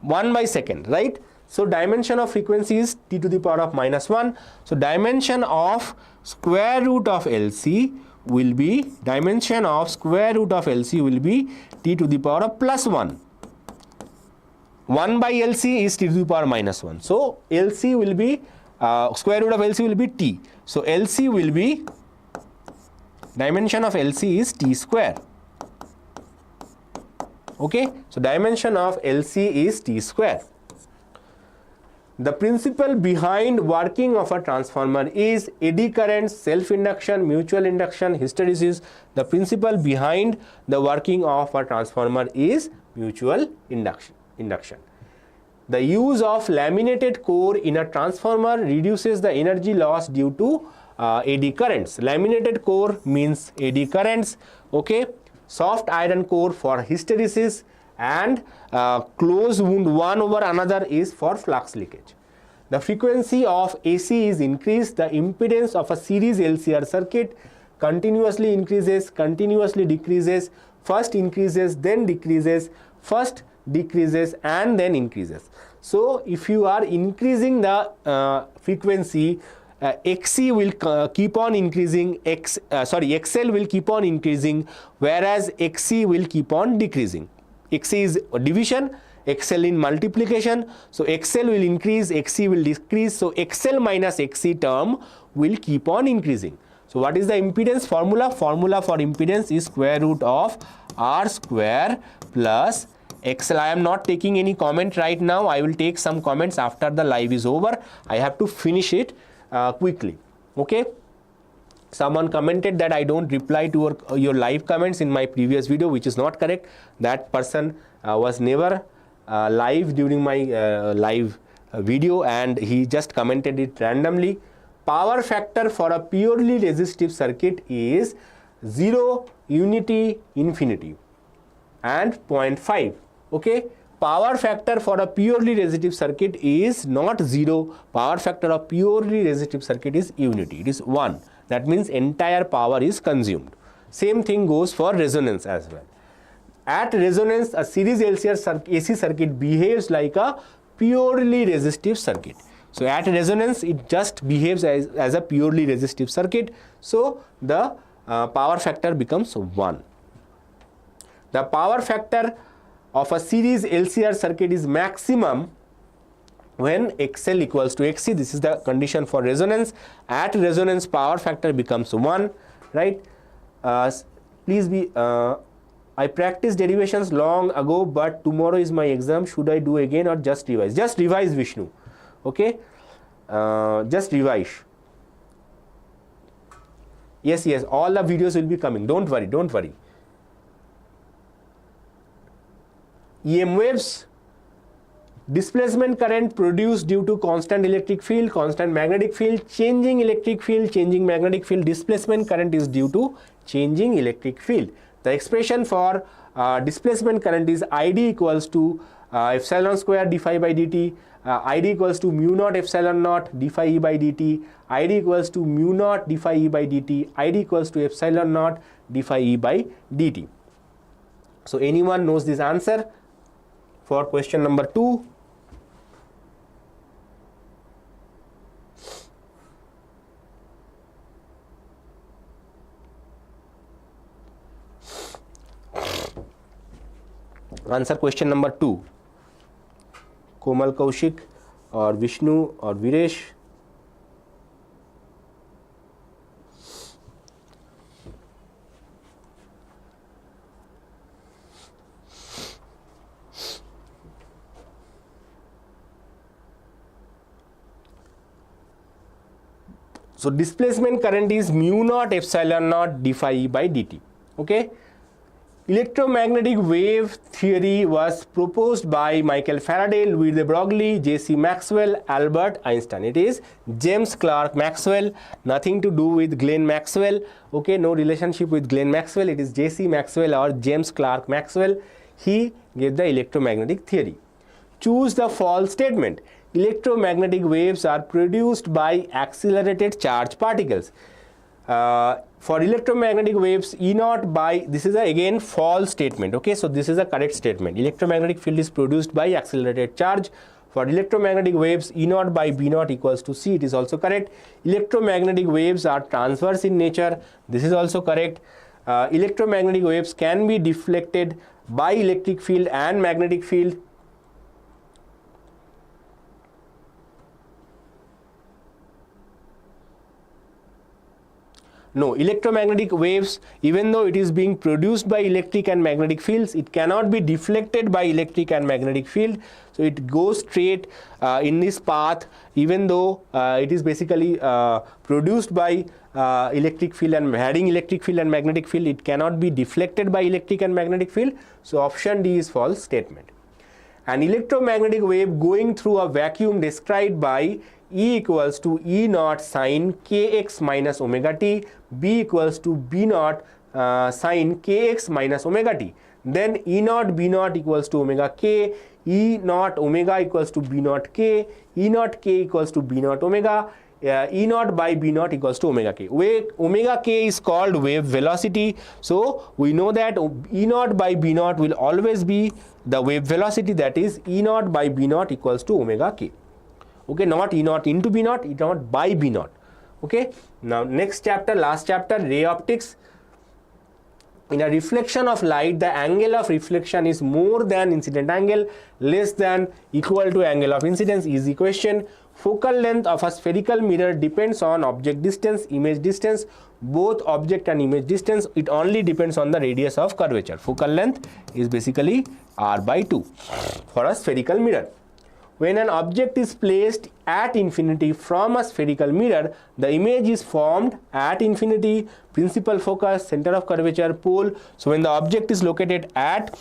1 by second, right? So dimension of frequency is T to the power of -1. So dimension of square root of LC will be, dimension of square root of LC will be T to the power of +1. 1 by LC is T to the power -1. So LC will be square root of LC will be T. So LC will be, dimension of LC is T square. Okay, so dimension of LC is T square. The principle behind working of a transformer is eddy current, self-induction, mutual induction, hysteresis. The principle behind the working of a transformer is mutual induction. The use of laminated core in a transformer reduces the energy loss due to eddy currents. Laminated core means eddy currents. Okay, soft iron core for hysteresis, and closed wound one over another is for flux leakage. The frequency of AC is increased. The impedance of a series LCR circuit continuously increases, continuously decreases, first increases, then decreases, first decreases, and then increases. So if you are increasing the frequency, XC will keep on increasing, XL will keep on increasing, whereas XC will keep on decreasing. XC is division, XL in multiplication, so XL will increase, XC will decrease, so XL minus XC term will keep on increasing. So what is the impedance formula? Formula for impedance is square root of R square plus XL. I am not taking any comment right now. I will take some comments after the live is over. I have to finish it quickly. Okay. Someone commented that I don't reply to your live comments in my previous video, which is not correct. That person was never live during my live video, and he just commented it randomly. Power factor for a purely resistive circuit is 0, unity, infinity, and 0.5. Okay, power factor for a purely resistive circuit is not 0. Power factor of purely resistive circuit is unity, it is 1. That means entire power is consumed. Same thing goes for resonance as well. At resonance, a series LCR AC circuit behaves like a purely resistive circuit. So at resonance, it just behaves as a purely resistive circuit. So the power factor becomes 1. The power factor of a series LCR circuit is maximum when XL equals to XC. This is the condition for resonance. At resonance, power factor becomes 1, right? Please be, I practiced derivations long ago, but tomorrow is my exam. Should I do again or just revise? Just revise, Vishnu. Okay, just revise. Yes, all the videos will be coming. Don't worry, don't worry. EM waves, displacement current produced due to constant electric field, constant magnetic field, changing electric field, changing magnetic field. Displacement current is due to changing electric field. The expression for displacement current is ID equals to epsilon square d phi by dt, ID equals to mu naught epsilon naught d phi e by dt, ID equals to mu naught d phi e by dt, ID equals to epsilon naught d phi e by dt. So anyone knows this answer for question number 2? Answer question number 2. Komal Kaushik or Vishnu or Viresh. So displacement current is mu naught epsilon naught d phi e by dt. Okay. Electromagnetic wave theory was proposed by Michael Faraday, Louis de Broglie, J.C. Maxwell, Albert Einstein. It is James Clerk Maxwell, nothing to do with Glenn Maxwell. Okay, no relationship with Glenn Maxwell. It is J.C. Maxwell or James Clerk Maxwell. He gave the electromagnetic theory. Choose the false statement. Electromagnetic waves are produced by accelerated charged particles. For electromagnetic waves, E naught by, this is again false statement. Okay, so this is a correct statement. Electromagnetic field is produced by accelerated charge. For electromagnetic waves, E naught by B naught equals to C. It is also correct. Electromagnetic waves are transverse in nature. This is also correct. Electromagnetic waves can be deflected by electric field and magnetic field. No, electromagnetic waves, even though it is being produced by electric and magnetic fields, it cannot be deflected by electric and magnetic field. So it goes straight in this path, even though it is basically produced by electric field and having electric field and magnetic field, it cannot be deflected by electric and magnetic field. So option D is false statement. An electromagnetic wave going through a vacuum described by E equals to E naught sine kx minus omega t, B equals to B naught sine kx minus omega t. Then E naught B naught equals to omega k, E naught omega equals to B naught k, E naught k equals to B naught omega, E naught by B naught equals to omega k. Where omega k is called wave velocity. So we know that E naught by B naught will always be the wave velocity, that is E naught by B naught equals to omega k. Okay, not E naught into B naught, E naught by B naught. Okay, now next chapter, last chapter, ray optics. In a reflection of light, the angle of reflection is more than incident angle, less than, equal to angle of incidence. Easy question. Focal length of a spherical mirror depends on object distance, image distance, both object and image distance. It only depends on the radius of curvature. Focal length is basically r by 2 for a spherical mirror. When an object is placed at infinity from a spherical mirror, the image is formed at infinity, principal focus, center of curvature, pole. So when the object is located at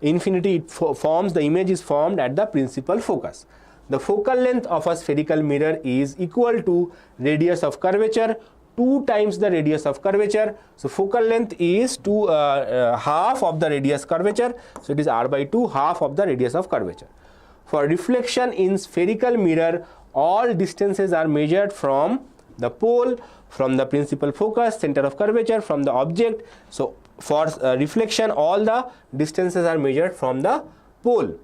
infinity, it forms, the image is formed at the principal focus. The focal length of a spherical mirror is equal to radius of curvature 2 times the radius of curvature. So focal length is half of the radius curvature. So it is r by 2, half of the radius of curvature. For reflection in spherical mirror, all distances are measured from the pole, from the principal focus, center of curvature, from the object. So for reflection, all the distances are measured from the pole.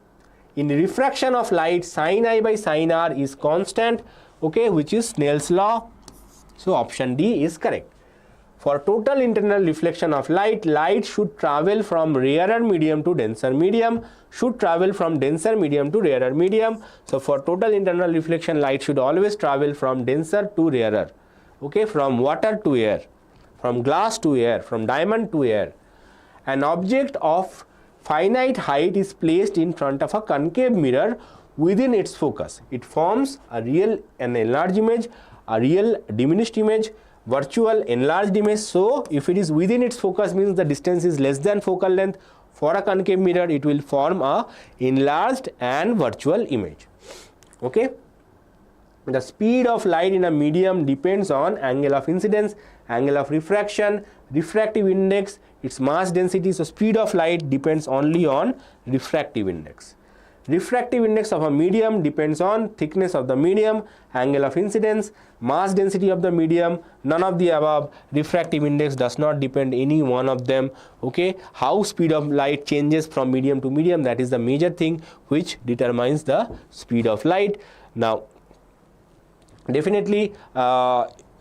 In refraction of light, sin I by sin r is constant, okay, which is Snell's law. So option D is correct. For total internal reflection of light, light should travel from rarer medium to denser medium, should travel from denser medium to rarer medium. So for total internal reflection, light should always travel from denser to rarer, okay, from water to air, from glass to air, from diamond to air. An object of finite height is placed in front of a concave mirror within its focus. It forms a real and enlarged image, a real diminished image, virtual enlarged image. So if it is within its focus, means the distance is less than focal length. For a concave mirror, it will form a enlarged and virtual image. Okay. The speed of light in a medium depends on angle of incidence, angle of refraction, refractive index, its mass density. So speed of light depends only on refractive index. Refractive index of a medium depends on thickness of the medium, angle of incidence, mass density of the medium, none of the above. Refractive index does not depend any one of them. Okay, how speed of light changes from medium to medium, that is the major thing which determines the speed of light. Now definitely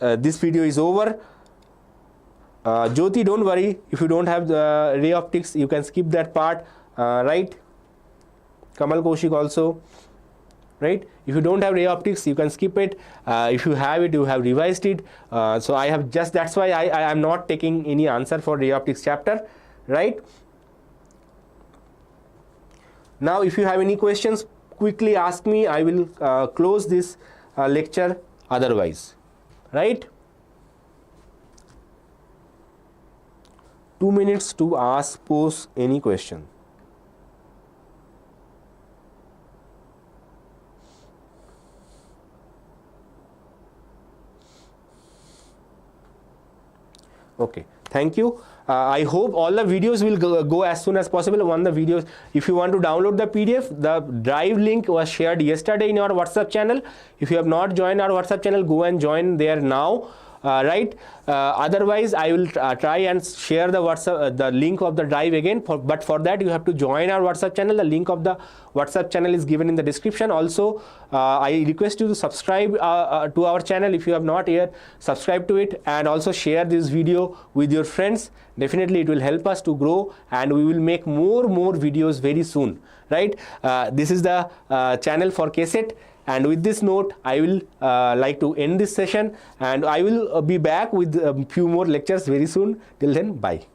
this video is over. Jyoti, don't worry, if you don't have the ray optics, you can skip that part, right? Kamal Kaushik also, right? If you don't have ray optics, you can skip it. If you have it, you have revised it. So I have just, that's why I am not taking any answer for ray optics chapter, right? Now if you have any questions, quickly ask me. I will close this lecture otherwise, right? 2 minutes to ask, pose any question. Okay, thank you. I hope all the videos will go as soon as possible. One the videos, if you want to download the PDF, the drive link was shared yesterday in our WhatsApp channel. If you have not joined our WhatsApp channel, go and join there now. Right, otherwise I will try and share the WhatsApp the link of the drive again, but for that you have to join our WhatsApp channel. The link of the WhatsApp channel is given in the description. Also I request you to subscribe to our channel if you have not yet. Subscribe to it and also share this video with your friends. Definitely it will help us to grow, and we will make more videos very soon, right? This is the channel for KCET, And with this note, I will like to end this session, and I will be back with a few more lectures very soon. Till then, bye.